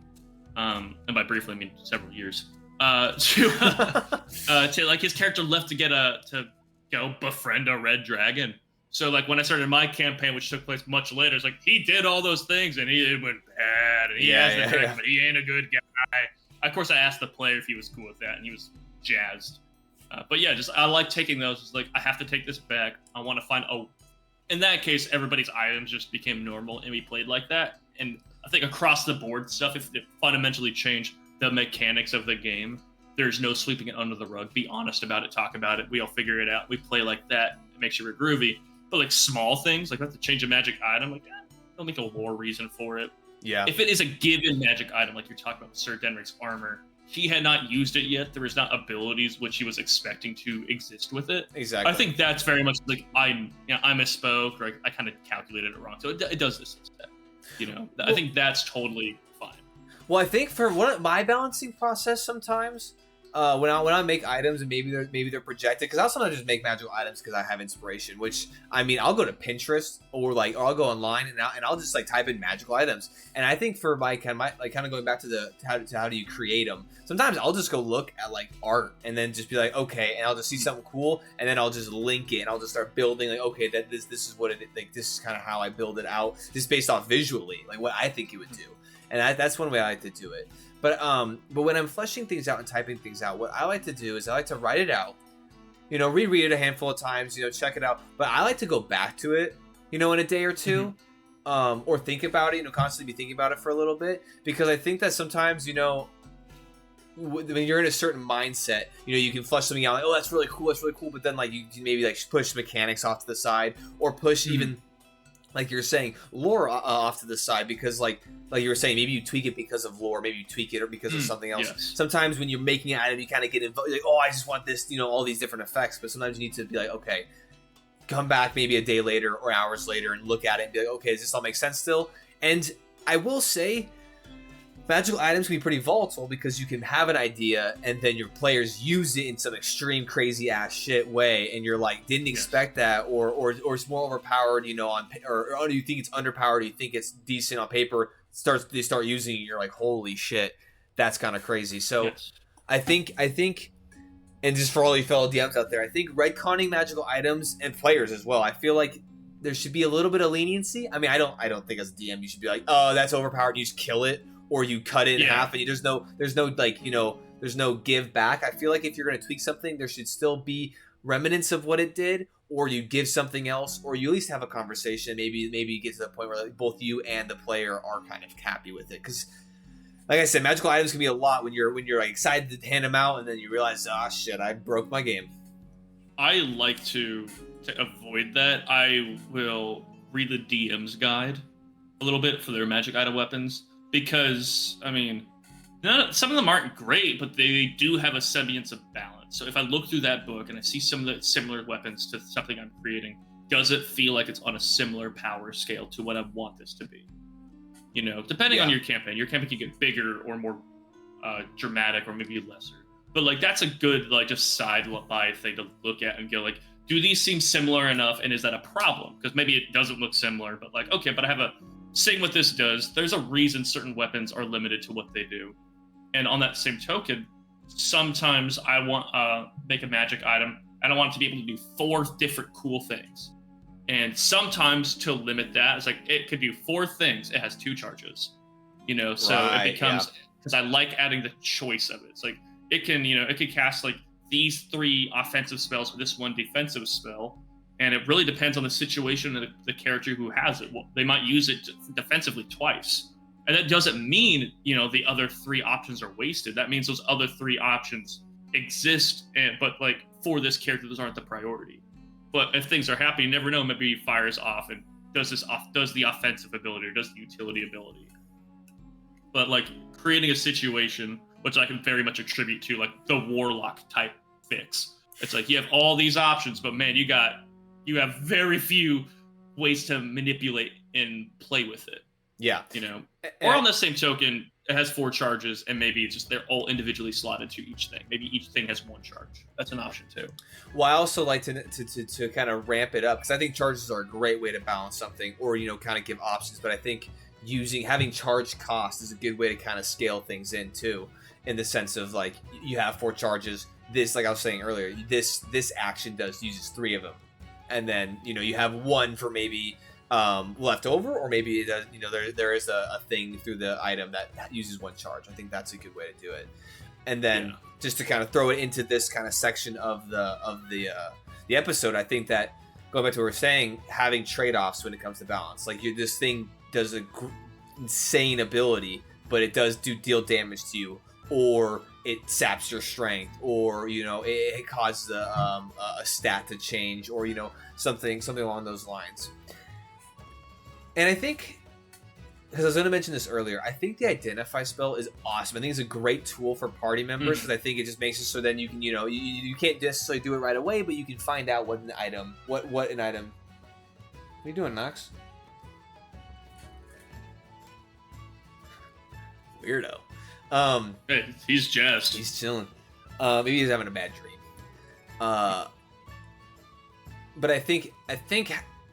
And by briefly I mean several years. To like his character left to go befriend a red dragon. So like when I started my campaign, which took place much later, it's like he did all those things and it went bad, and he has the dragon, but he ain't a good guy. Of course, I asked the player if he was cool with that, and he was jazzed. But yeah, I like taking those. It's like, I have to take this back. I want to find in that case, everybody's items just became normal, and we played like that. And I think across the board stuff, if it fundamentally changed the mechanics of the game, there's no sweeping it under the rug. Be honest about it, talk about it. We all figure it out. We play like that. It makes you groovy. But like small things, like we have to change a magic item, like don't make a lore reason for it. Yeah. If it is a given magic item, like you're talking about Sir Denric's armor, he had not used it yet. There was not abilities which he was expecting to exist with it. Exactly. I think that's very much like I misspoke, or I kind of calculated it wrong. So it does this instead. I think that's totally fine. Well, I think for my balancing process sometimes, when I make items and maybe they're projected, because I'll sometimes just make magical items because I have inspiration. Which, I mean, I'll go to Pinterest or I'll go online and I'll just like type in magical items. And I think for my kind of going back to how do you create them? Sometimes I'll just go look at like art and then just be like, okay, and I'll just see something cool and then I'll just link it and I'll just start building, like, okay, that this is what it, like, this is kind of how I build it out, just based off visually, like what I think it would do. And that's one way I like to do it. But when I'm fleshing things out and typing things out, what I like to do is I like to write it out, reread it a handful of times, check it out. But I like to go back to it, in a day or two, or think about it, constantly be thinking about it for a little bit. Because I think that sometimes, when you're in a certain mindset, you can flesh something out, like, oh, that's really cool. But then like you can maybe like push mechanics off to the side, or push even, like you're saying, lore off to the side, because like you were saying, maybe you tweak it because of lore, maybe you tweak it or because of something else. Yes. Sometimes when you're making an item, you kind of get involved, like, oh, I just want this, all these different effects. But sometimes you need to be like, okay, come back maybe a day later or hours later and look at it and be like, okay, does this all make sense still? And I will say, magical items can be pretty volatile because you can have an idea and then your players use it in some extreme crazy ass shit way, and you're like, didn't expect that, or it's more overpowered, or you think it's underpowered, you think it's decent on paper, they start using it, you're like, holy shit, that's kind of crazy. So yes. I think and just for all you fellow DMs out there, I think retconning magical items and players as well. I feel like there should be a little bit of leniency. I mean, I don't think as a DM you should be like, oh, that's overpowered, you just kill it, or you cut it in half, and there's no like, you know, there's no give back. I feel like if you're gonna tweak something, there should still be remnants of what it did, or you give something else, or you at least have a conversation. Maybe you get to the point where like, both you and the player are kind of happy with it, because like I said, magical items can be a lot when you're like excited to hand them out, and then you realize, oh shit, I broke my game. I like to avoid that. I will read the DM's guide a little bit for their magic item weapons, because I mean, some of them aren't great, but they do have a semblance of balance. So if I look through that book and I see some of the similar weapons to something I'm creating, does it feel like it's on a similar power scale to what I want this to be? You know, depending on your campaign can get bigger or more dramatic, or maybe lesser. But like that's a good like just side-by thing to look at and go like, do these seem similar enough, and is that a problem? Because maybe it doesn't look similar, but like, okay, but I have a seeing what this does. There's a reason certain weapons are limited to what they do. And on that same token, sometimes I want make a magic item and I want it to be able to do 4 different cool things. And sometimes to limit that, it's like it could do 4 things. It has 2 charges, you know. So it becomes, because I like adding the choice of it. It's like it can, you know, it could cast like these 3 offensive spells with this 1 defensive spell, and it really depends on the situation and the character who has it. Well, they might use it defensively twice. And that doesn't mean, you know, the other 3 options are wasted. That means those other 3 options exist, but like for this character, those aren't the priority. But if things are happening, you never know. Maybe he fires off and does the offensive ability or does the utility ability. But like creating a situation, which I can very much attribute to like the warlock type fix. It's like you have all these options, but man, you have very few ways to manipulate and play with it. Yeah. You know, or on the same token, it has 4 charges, and maybe it's just they're all individually slotted to each thing. Maybe each thing has 1 charge. That's an option too. Well, I also like to kind of ramp it up, because I think charges are a great way to balance something, or you know, kind of give options. But I think having charge cost is a good way to kind of scale things in too, in the sense of like you have 4 charges. This, like I was saying earlier, this action uses 3 of them, and then you know you have 1 for maybe left over, or maybe it does, you know, there is a thing through the item that uses 1 charge. I think that's a good way to do it. And then just to kind of throw it into this kind of section of the episode, I think that going back to what we're saying, having trade-offs when it comes to balance, like this thing does a insane ability, but it does deal damage to you, or it saps your strength, or you know it causes a stat to change, or you know something along those lines. And I think, because I was going to mention this earlier, I think the Identify spell is awesome. I think it's a great tool for party members, because I think it just makes it so then you can, you know, you can't necessarily do it right away, but you can find out what an item. What are you doing, Knox? Weirdo. Hey, he's jazzed. He's chilling. Maybe he's having a bad dream. But I think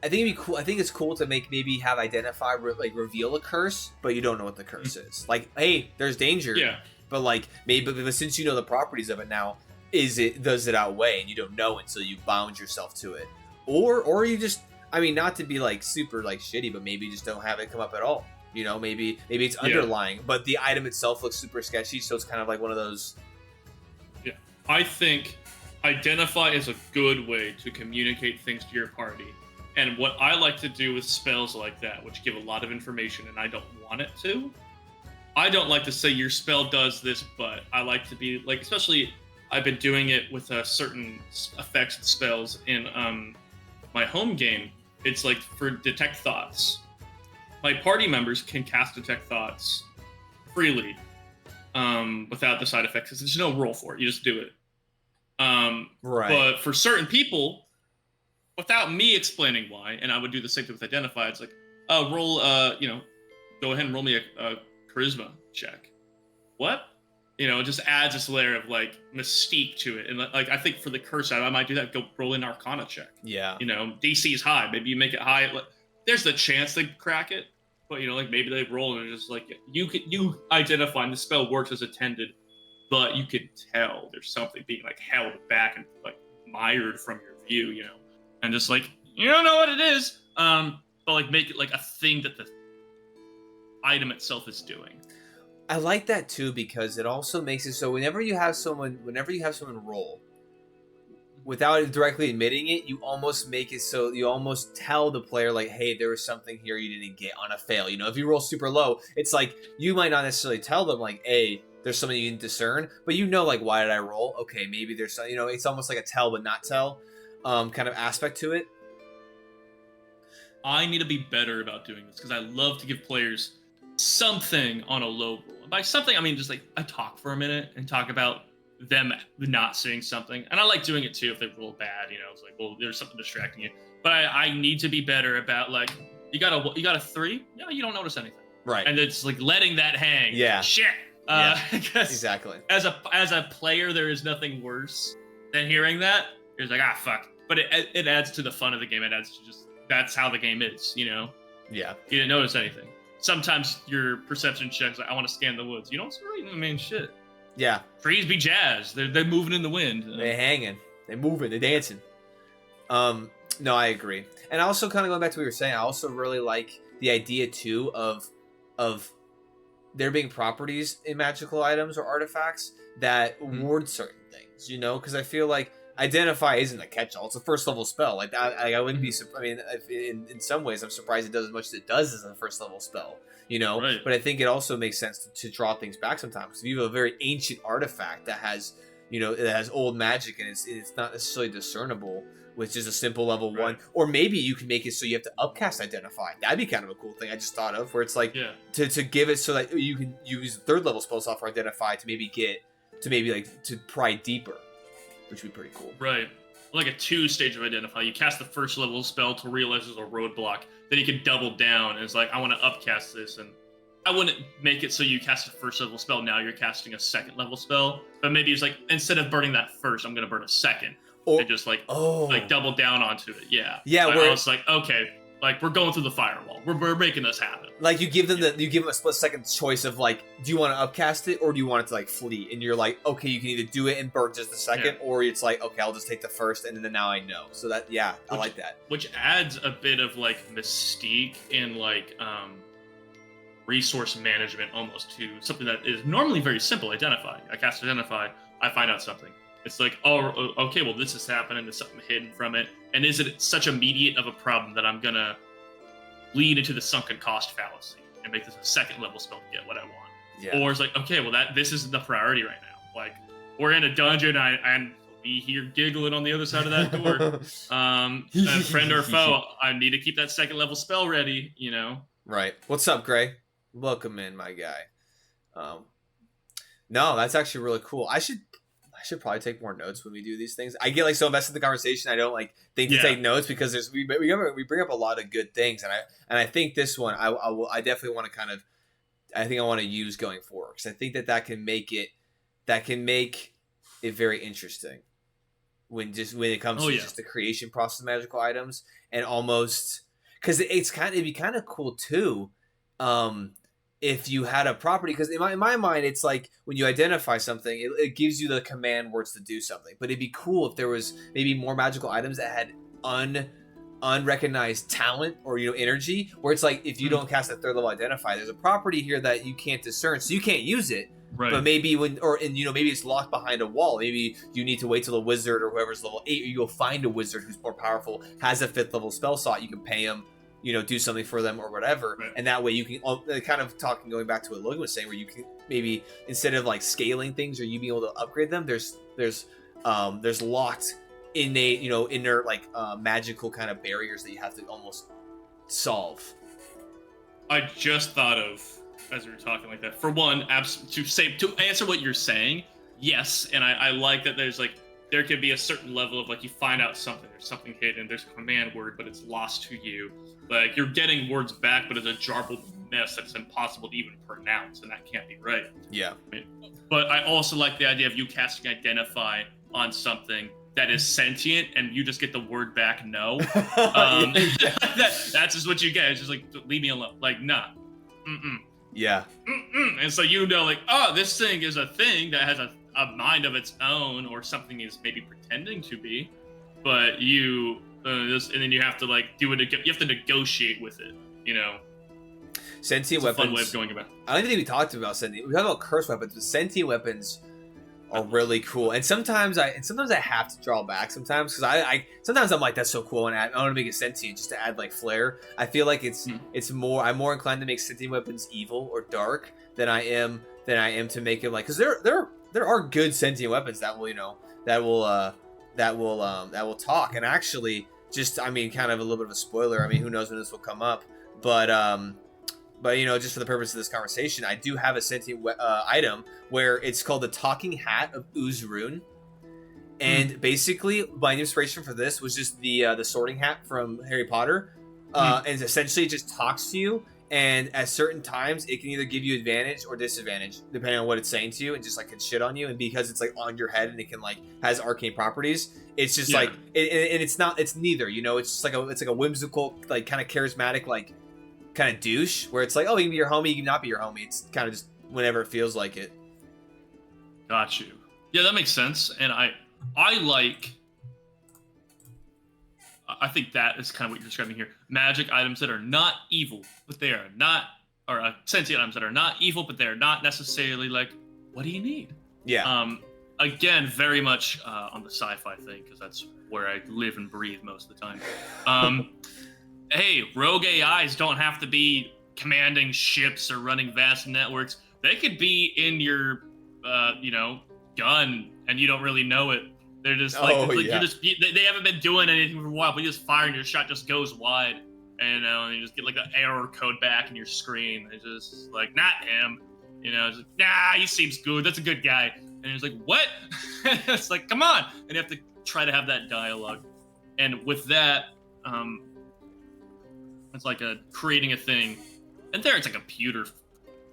it'd be cool. I think it's cool to maybe have Identify reveal a curse, but you don't know what the curse is. Like, hey, there's danger. Yeah. But like but since you know the properties of it now, does it outweigh, and you don't know until you bound yourself to it, or you just, I mean, not to be like super like shitty, but maybe you just don't have it come up at all. You know, maybe it's underlying, but the item itself looks super sketchy, so it's kind of like one of those. Yeah, I think Identify is a good way to communicate things to your party. And what I like to do with spells like that, which give a lot of information and I don't want it to, I don't like to say your spell does this, but I like to be like, especially I've been doing it with certain effects and spells in my home game. It's like for Detect Thoughts. My party members can cast Detect Thoughts freely without the side effects. There's no roll for it. You just do it. Right. But for certain people, without me explaining why, and I would do the same thing with Identify, it's like, roll, go ahead and roll me a charisma check. What? You know, it just adds this layer of like mystique to it. And like, I think for the curse item, I might do that. Go roll an Arcana check. Yeah. You know, DC is high. Maybe you make it high. There's the chance they crack it, but you know, like maybe they roll and it's just like you identify and the spell works as intended. but you can tell there's something being like held back and like mired from your view, you know, and just like you don't know what it is, but like make it like a thing that the item itself is doing. I like that too because it also makes it so whenever you have someone roll, without directly admitting it, you almost make it so you almost tell the player like, hey, there was something here you didn't get on a fail. You know, if you roll super low, it's like you might not necessarily tell them like, hey, there's something you didn't discern, but you know, like, why did I roll? Okay, maybe there's some, you know, it's almost like a tell but not tell kind of aspect to it. I need to be better about doing this because I love to give players something on a low roll. And by something, I mean just like I talk for a minute and talk about them not seeing something. And I like doing it too if they roll bad, you know, it's like, well, there's something distracting you. But I need to be better about like, you got a 3? No, you don't notice anything. Right. And it's like letting that hang. Yeah. Shit. Exactly. As a player, there is nothing worse than hearing that. It's like, fuck. But it adds to the fun of the game. It adds to just, that's how the game is, you know? Yeah. You didn't notice anything. Sometimes your perception checks, like, I want to scan the woods. You don't see right? I mean, shit. Yeah. Trees be jazzed. They're moving in the wind. They're hanging. They're moving. They're dancing. No, I agree. And also kind of going back to what you were saying, I also really like the idea too of there being properties in magical items or artifacts that ward certain things, you know, because I feel like Identify isn't a catch-all. It's a first-level spell. Like I wouldn't be. I mean, in some ways, I'm surprised it does as much as it does as a first-level spell. You know, right. But I think it also makes sense to draw things back sometimes. If you have a very ancient artifact that has, you know, it has old magic and it's not necessarily discernible with just a simple level 1, or maybe you can make it so you have to upcast Identify. That'd be kind of a cool thing I just thought of, where it's like to give it so that you can use third-level spell slot for Identify to pry deeper. Which would be pretty cool. Right. Like a 2-stage of Identify. You cast the first level spell to realize there's a roadblock. Then you can double down. And it's like, I want to upcast this. And I wouldn't make it so you cast a first level spell. Now you're casting a second level spell. But maybe it's like, instead of burning that first, I'm going to burn a second. Or, and just like double down onto it. Yeah. Yeah. So I was like, okay, like we're going through the firewall. We're making this happen. Like you give them a split second choice of like, do you want to upcast it or do you want it to like flee? And you're like, okay, you can either do it and burn just the second, or it's like, okay, I'll just take the first and then now I know. So that I like that. Which adds a bit of like mystique and like resource management almost to something that is normally very simple. Identify. I cast Identify. I find out something. It's like, oh, okay, well this is happening. There's something hidden from it. And is it such immediate of a problem that I'm gonna lead into the sunken cost fallacy and make this a second level spell to get what I want? Yeah. Or it's like, okay, well this isn't the priority right now. Like we're in a dungeon and we hear giggling on the other side of that door. A friend or foe, I need to keep that second level spell ready, you know? Right. What's up, Gray? Welcome in, my guy. No, that's actually really cool. I should probably take more notes when we do these things. I get like so invested in the conversation, I don't like think to take notes because we bring up a lot of good things, and I think this one I definitely want to kind of I want to use going forward because I think that can make it very interesting when it comes to just the creation process of magical items, and almost because it'd be kind of cool too. If you had a property, because in my mind, it's like when you identify something, it gives you the command words to do something. But it'd be cool if there was maybe more magical items that had unrecognized talent or energy, where it's like if you don't cast a third level Identify, there's a property here that you can't discern, so you can't use it. Right. But maybe maybe it's locked behind a wall. Maybe you need to wait till the wizard or whoever's level 8, or you go find a wizard who's more powerful, has a 5th level spell slot. You can pay him. Do something for them or whatever, and that way you can kind of going back to what Logan was saying, where you can maybe instead of like scaling things or you being able to upgrade them, there's locked innate inner like magical kind of barriers that you have to almost solve. I just thought of as we were talking like that. For one, to answer what you're saying, yes, and I like that there's like. There could be a certain level of like you find out something, there's something hidden, there's a command word, but it's lost to you. Like you're getting words back, but it's a jarbled mess that's impossible to even pronounce, and that can't be right. Yeah. But I also like the idea of you casting Identify on something that is sentient, and you just get the word back, no. That's just what you get. It's just like, leave me alone. Like, nah. Mm-mm. Yeah. And so you know, like, oh, this thing is a thing that has a mind of its own, or something is maybe pretending to be, but you and then you have to like do it. You have to negotiate with it. You know, Sentient it's weapons. a fun way of going about it. I don't even think we talked about sentient. We talked about curse weapons, but sentient weapons are really cool. And sometimes I have to draw back sometimes because sometimes I'm like, that's so cool, and I want to make it sentient just to add like flair. I feel like it's more, I'm more inclined to make sentient weapons evil or dark than I am to make it like, because there are good sentient weapons that will, you know, that will talk. And actually, just, I mean, kind of a little bit of a spoiler. I mean, who knows when this will come up, but you know, just for the purpose of this conversation, I do have a sentient item where it's called the Talking Hat of Uzrun. And basically, my inspiration for this was just the Sorting Hat from Harry Potter. And essentially, it just talks to you. And at certain times, it can either give you advantage or disadvantage, depending on what it's saying to you, and just like can shit on you. And because it's like on your head and it can like has arcane properties, it's just like and it's neither. You know, it's like a whimsical, like kind of charismatic, like kind of douche, where it's like, oh, you can be your homie, you can not be your homie. It's kind of just whenever it feels like it. Got you. Yeah, that makes sense. And I think that is kind of what you're describing here. Magic items that are not evil, but they are not, or sentient items that are not evil, but they're not necessarily like, what do you need? Yeah. Again, very much on the sci-fi thing, because that's where I live and breathe most of the time. Hey, rogue AIs don't have to be commanding ships or running vast networks. They could be in your, gun, and you don't really know it. They're just like, they haven't been doing anything for a while, but you just fire and your shot just goes wide, and you just get like an error code back in your screen. It's just like, not him, just like, nah, he seems good. That's a good guy. And it's like, what? It's like, come on. And you have to try to have that dialogue. And with that, it's like creating a thing, and there it's like a computer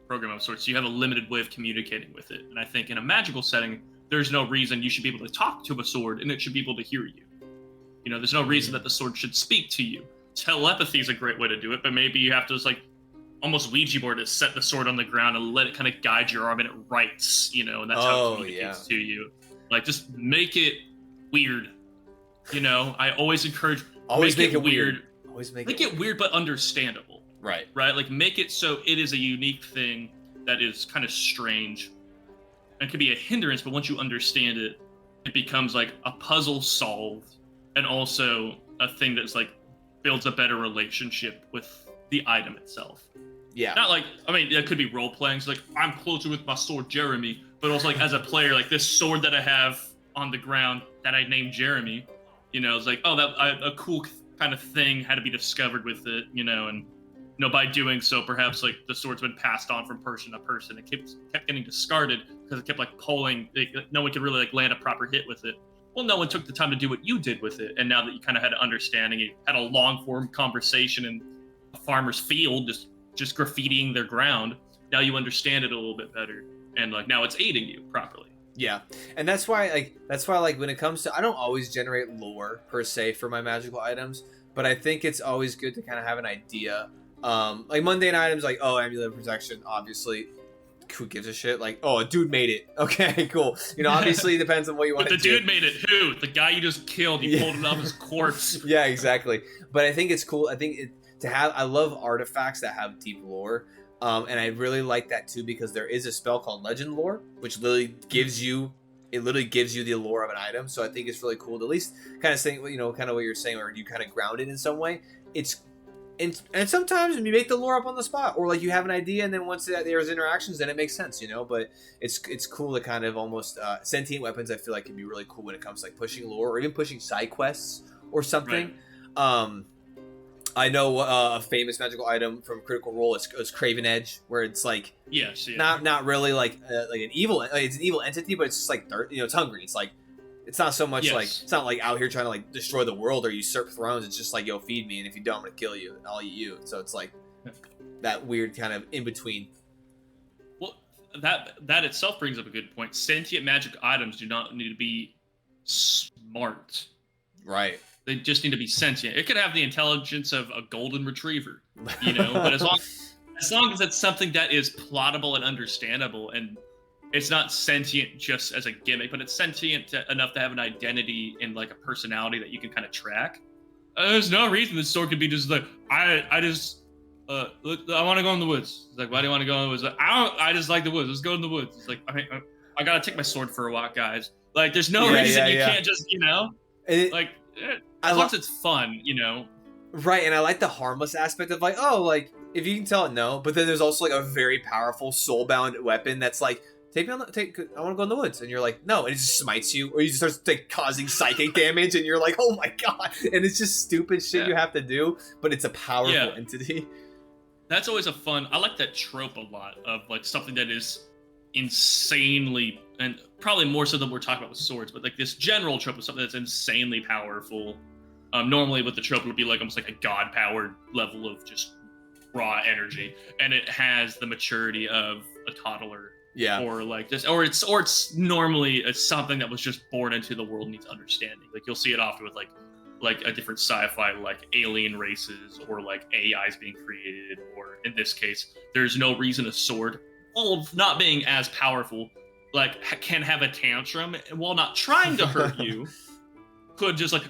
program of sorts. So you have a limited way of communicating with it. And I think in a magical setting, there's no reason you should be able to talk to a sword and it should be able to hear you. There's no reason that the sword should speak to you. Telepathy is a great way to do it, but maybe you have to just like almost Ouija board to set the sword on the ground and let it kind of guide your arm, and it writes, and that's how it communicates to you. Like, just make it weird. I always encourage, make it weird. Always make it weird, but understandable. Right. Like, make it so it is a unique thing that is kind of strange and can be a hindrance, but once you understand it, it becomes like a puzzle solved, and also a thing that's like builds a better relationship with the item itself. Yeah. Not like, I mean, it could be role playing. So like, I'm closer with my sword, Jeremy, but also like as a player, like this sword that I have on the ground that I named Jeremy, it's like, oh, that a cool kind of thing had to be discovered with it, and by doing so, perhaps like the sword's been passed on from person to person. It kept getting discarded because it kept like pulling. No one could really like land a proper hit with it. Well, no one took the time to do what you did with it. And now that you kind of had an understanding, you had a long form conversation in a farmer's field, just graffitiing their ground. Now you understand it a little bit better, and like now it's aiding you properly. Yeah, and that's why when it comes to, I don't always generate lore per se for my magical items, but I think it's always good to kind of have an idea. Like mundane items, like, oh, amulet of protection, obviously, who gives a shit? Like, oh, a dude made it. Okay, cool. Obviously it depends on what you want to do. But the dude made it. Who? The guy you just killed. You pulled it off his corpse. Yeah, exactly. But I think it's cool. I think I love artifacts that have deep lore. And I really like that too, because there is a spell called Legend Lore, which literally gives you the lore of an item. So I think it's really cool to at least kind of saying, kind of what you're saying, or you kind of ground it in some way. And sometimes when you make the lore up on the spot, or like you have an idea, and then once there's interactions, then it makes sense, But it's cool to kind of almost sentient weapons. I feel like can be really cool when it comes to like pushing lore or even pushing side quests or something. Right. I know a famous magical item from Critical Role is Craven Edge, where it's like not really like an evil, it's an evil entity, but it's just like it's hungry. It's like, it's not so much like, it's not like out here trying to like destroy the world or usurp thrones. It's just like, yo, feed me, and if you don't, I'm gonna kill you and I'll eat you. So it's like that weird kind of in between. Well, that itself brings up a good point. Sentient magic items do not need to be smart. Right. They just need to be sentient. It could have the intelligence of a golden retriever, but as long as long as it's something that is plottable and understandable, and it's not sentient just as a gimmick, but it's sentient enough to have an identity and like a personality that you can kind of track. There's no reason this sword could be just like I want to go in the woods. It's like, why do you want to go in the woods? Like, I just like the woods. Let's go in the woods. It's like, I gotta take my sword for a walk, guys. Like, there's no reason you can't just, as long as it's fun, Right, and I like the harmless aspect of like, oh, like if you can tell it no, but then there's also like a very powerful soul-bound weapon that's like, I want to go in the woods, and you're like, no, and it just smites you, or you just start like causing psychic damage, and you're like, oh my god, and it's just stupid shit you have to do, but it's a powerful entity. That's always a fun. I like that trope a lot of like something that is insanely, and probably more so than we're talking about with swords, but like this general trope of something that's insanely powerful. Normally, with the trope, it would be like almost like a god-powered level of just raw energy, and it has the maturity of a toddler. Yeah. Or like this, or it's normally something that was just born into the world and needs understanding. Like you'll see it often with like a different sci-fi, like alien races or like AIs being created, or in this case, there's no reason a sword, all of not being as powerful, like can have a tantrum while not trying to hurt you, could just like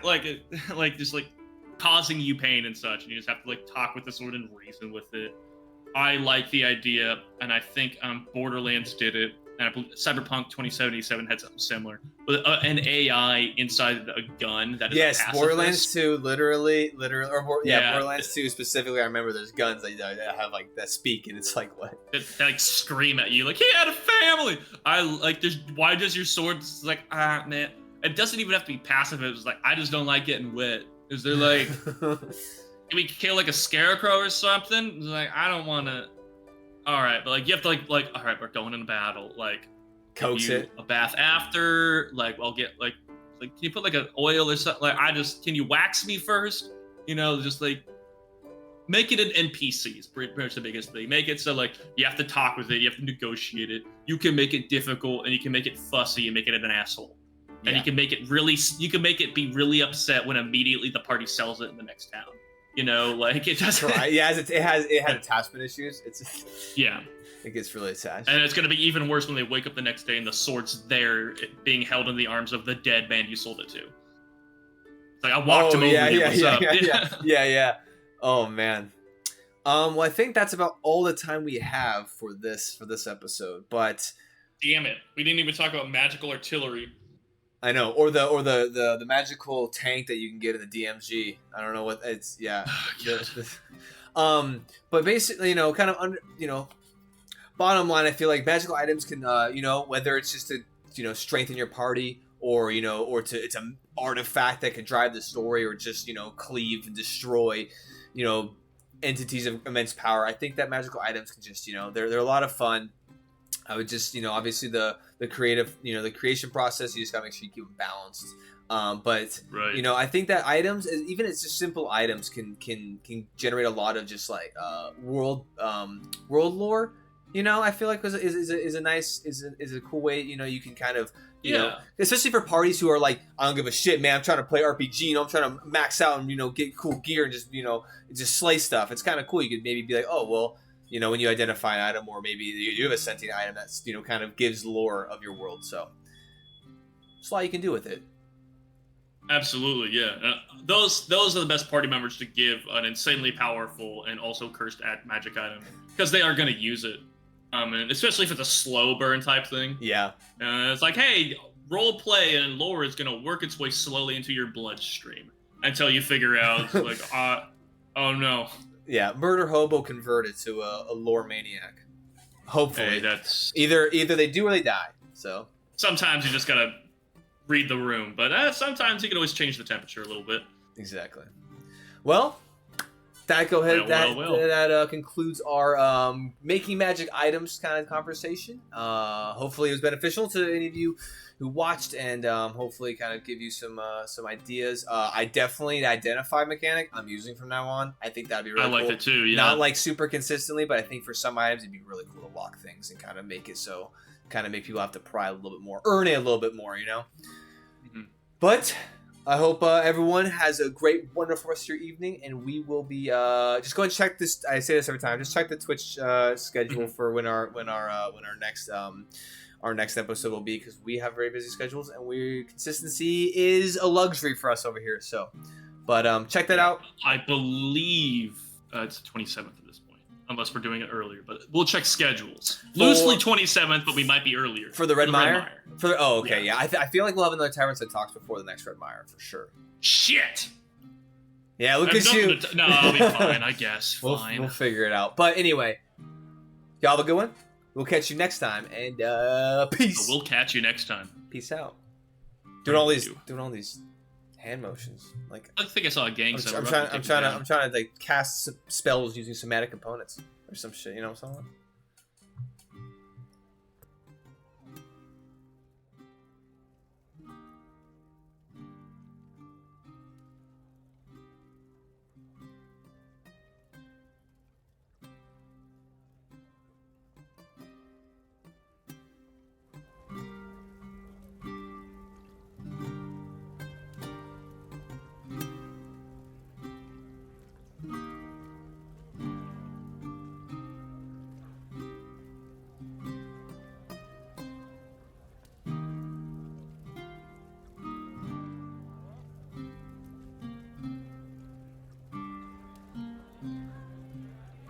like just like causing you pain and such, and you just have to like talk with the sword and reason with it. I like the idea, and I think Borderlands did it, and I believe Cyberpunk 2077 had something similar, with an AI inside a gun that is yes, pacifist. Borderlands 2, literally, Borderlands 2 specifically. I remember there's guns that have like that speak, and it's like what? That like scream at you, like he had a family. I like. Why does your sword? It's like man, it doesn't even have to be pacifist. It's like I just don't like getting wet. Is there like? Can we kill like a scarecrow or something? It's like I don't want to. All right, but like you have to like all right, we're going into battle. Like coax it. A bath after. Like I'll get like can you put like an oil or something? Like can you wax me first? Just like make it an NPC is pretty much the biggest thing. Make it so like you have to talk with it, you have to negotiate it. You can make it difficult, and you can make it fussy and make it an asshole. Yeah. And you can make it be really upset when immediately the party sells it in the next town. Like it doesn't. Right. Yeah, it has attachment issues. It gets really attached. And it's gonna be even worse when they wake up the next day and the sword's there, being held in the arms of the dead man you sold it to. It's like I walked him over here. What's up? Yeah. Oh man. Well, I think that's about all the time we have for this episode. But damn it, we didn't even talk about magical artillery. I know, or the magical tank that you can get in the DMG. I don't know what it's. Yeah. But basically, kind of under, bottom line, I feel like magical items can, whether it's just to, strengthen your party, or it's an artifact that can drive the story, or just cleave and destroy, entities of immense power. I think that magical items can just, they're a lot of fun. I would just, obviously the creative, the creation process, you just gotta make sure you keep it balanced. But right. I think that items, even it's just simple items, can generate a lot of just like world lore. I feel like is a cool way. You can kind of especially for parties who are like, I don't give a shit, man. I'm trying to play RPG. I'm trying to max out and get cool gear and just slay stuff. It's kind of cool. You could maybe be like, oh well. When you identify an item, or maybe you have a sentient item that's, kind of gives lore of your world. So there's a lot you can do with it. Absolutely, yeah. Those are the best party members to give an insanely powerful and also cursed magic item, because they are going to use it. And especially if it's a slow burn type thing. Yeah. It's like, hey, role play and lore is going to work its way slowly into your bloodstream until you figure out, like, oh no. Yeah, murder hobo converted to a lore maniac. Hopefully, hey, that's either they do or they die. So sometimes you just gotta read the room, but sometimes you can always change the temperature a little bit. Exactly. Well, that concludes our making magic items kind of conversation. Hopefully, it was beneficial to any of you who watched, and hopefully kind of give you some ideas. I definitely, the identify mechanic I'm using from now on. I think that'd be really cool. I like it too, yeah. Not like super consistently, but I think for some items it'd be really cool to lock things and kind of make it so, kind of make people have to pry a little bit more, earn it a little bit more, Mm-hmm. But I hope everyone has a great, wonderful rest of your evening, and we will be just go and check this. I say this every time. Just check the Twitch schedule for when our next episode will be, because we have very busy schedules, and consistency is a luxury for us over here. So, but check that out. I believe it's the 27th at this point, unless we're doing it earlier. But we'll check schedules. Loosely 27th, but we might be earlier for the Red Mire. Okay, yeah. I feel like we'll have another Tavernside talks before the next Red Mire for sure. Shit. Yeah, look at you. No, I'll be fine. I guess. Fine. We'll figure it out. But anyway, y'all have a good one. We'll catch you next time, and peace. We'll catch you next time. Peace out. Doing all these hand motions. Like, I think I saw a gang. I'm trying to like cast spells using somatic components or some shit. You know what I'm saying?